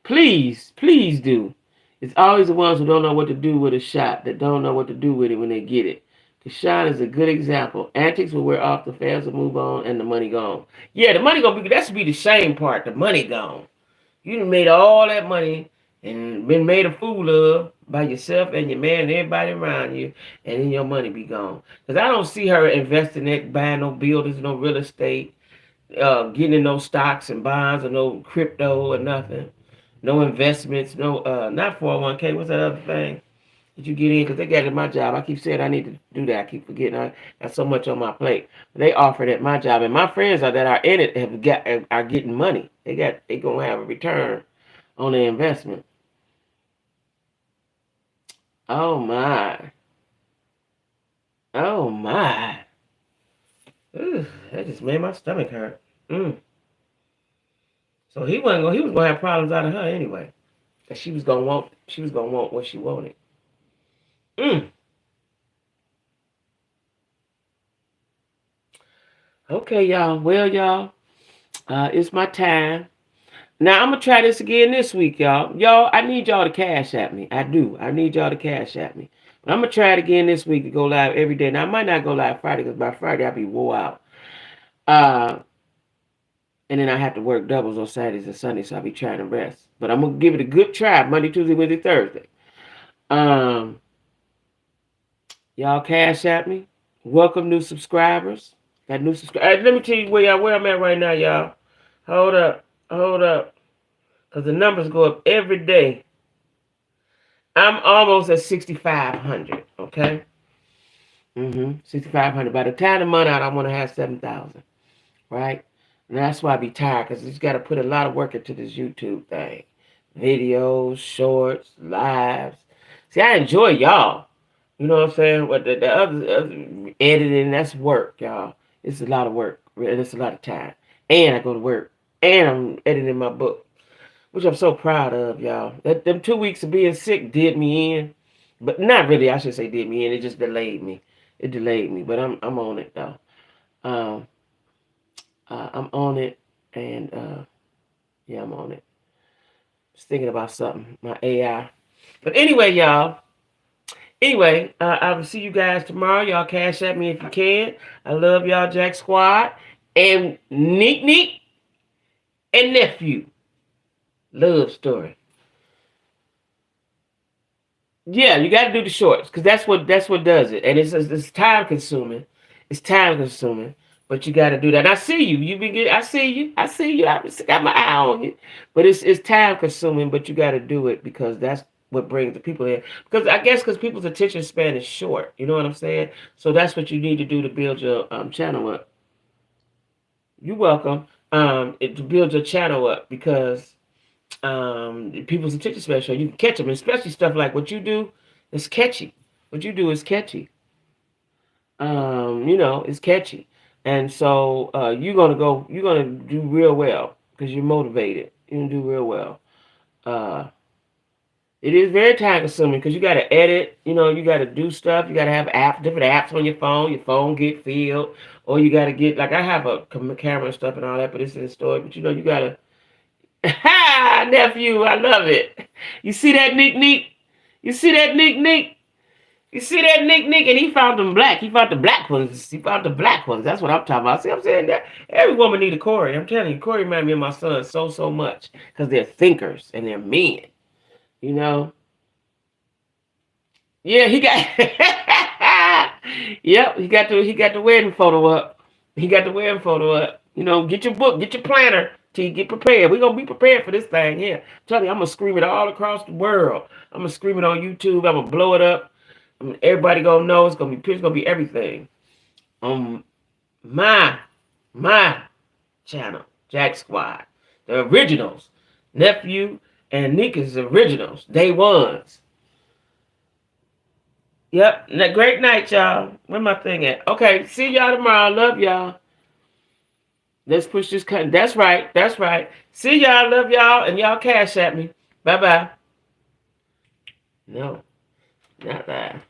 Please, please do. It's always the ones who don't know what to do with a shot that don't know what to do with it when they get it. Deshaun is a good example. Antics will wear off, the fans will move on, and the money gone. Yeah, the money gonna be, that should be the shame part, the money gone. You done made all that money and been made a fool of by yourself and your man and everybody around you, and then your money be gone. Because I don't see her investing in buying no buildings, no real estate, getting in no stocks and bonds or no crypto or nothing. No investments, no, not 401k. What's that other thing that you get in? Because they got it at my job. I keep saying I need to do that. I keep forgetting. I got so much on my plate. They offer it at my job, and my friends that are in it are getting money. They gonna have a return on their investment. Oh my. Oh my. Ooh, that just made my stomach hurt. So he was gonna have problems out of her anyway. Cause she was gonna want what she wanted. Mm. Okay, y'all. Well, y'all, it's my time. Now I'm gonna try this again this week, y'all. Y'all, I need y'all to cash at me. I do. I need y'all to cash at me. But I'm gonna try it again this week to go live every day. Now I might not go live Friday because by Friday I'll be wore out. And then I have to work doubles on Saturdays and Sundays, so I'll be trying to rest. But I'm gonna give it a good try Monday, Tuesday, Wednesday, Thursday. Y'all cash at me. Welcome new subscribers. Got new subscribers. Let me tell you where I'm at right now, y'all. Hold up. Because the numbers go up every day. I'm almost at 6,500, okay? 6,500. By the time the month out, I want to have 7,000, right? And that's why I be tired, because you got to put a lot of work into this YouTube thing. Videos, shorts, lives. See, I enjoy y'all. You know what I'm saying? But the other editing, that's work, y'all. It's a lot of work. And it's a lot of time. And I go to work. And I'm editing my book, which I'm so proud of, y'all. Them 2 weeks of being sick did me in. But not really, I should say did me in. It just delayed me. It delayed me. But I'm on it, though. I'm on it. And, yeah, I'm on it. Just thinking about something. My AI. But anyway, y'all. Anyway, I will see you guys tomorrow. Y'all cash at me if you can. I love y'all, Jack Squad. And Neek and Nephew. Love story. Yeah, you got to do the shorts because that's what does it. And it's time consuming. It's time consuming. But you got to do that. And I see you. I see you. I see you. I got my eye on you. But it's time consuming. But you got to do it because that's what brings the people in. Because I guess because people's attention span is short. You know what I'm saying? So that's what you need to do to build your channel up. You're welcome. To build your channel up because people's attention span short. You can catch them, especially stuff like what you do. It's catchy. What you do is catchy. It's catchy. And so you're gonna do real well because you're motivated. You're gonna do real well. It is very time consuming because you gotta edit, you gotta do stuff, you gotta have different apps on your phone get filled, or you gotta get like I have a camera and stuff and all that, but it's in storage, but you gotta ha nephew, I love it. You see that Nick? You see that Nick? You see that Nick? And he found them black. He found the black ones. That's what I'm talking about. See, I'm saying that every woman need a Corey. I'm telling you, Corey reminds me of my son so much because they're thinkers and they're men. You know. Yeah, he got. Yep, he got the wedding photo up. Get your book, get your planner till you get prepared. We're gonna be prepared for this thing here. I'm telling you, I'm gonna scream it all across the world. I'm gonna scream it on YouTube. I'm gonna blow it up. Everybody gonna know it's gonna be everything. My channel, Jack Squad, the originals, nephew and Nika's originals, day ones. Yep, great night, y'all. Where my thing at? Okay, see y'all tomorrow. Love y'all. Let's push this cut. That's right. See y'all. Love y'all, and y'all cash at me. Bye bye. No, not that.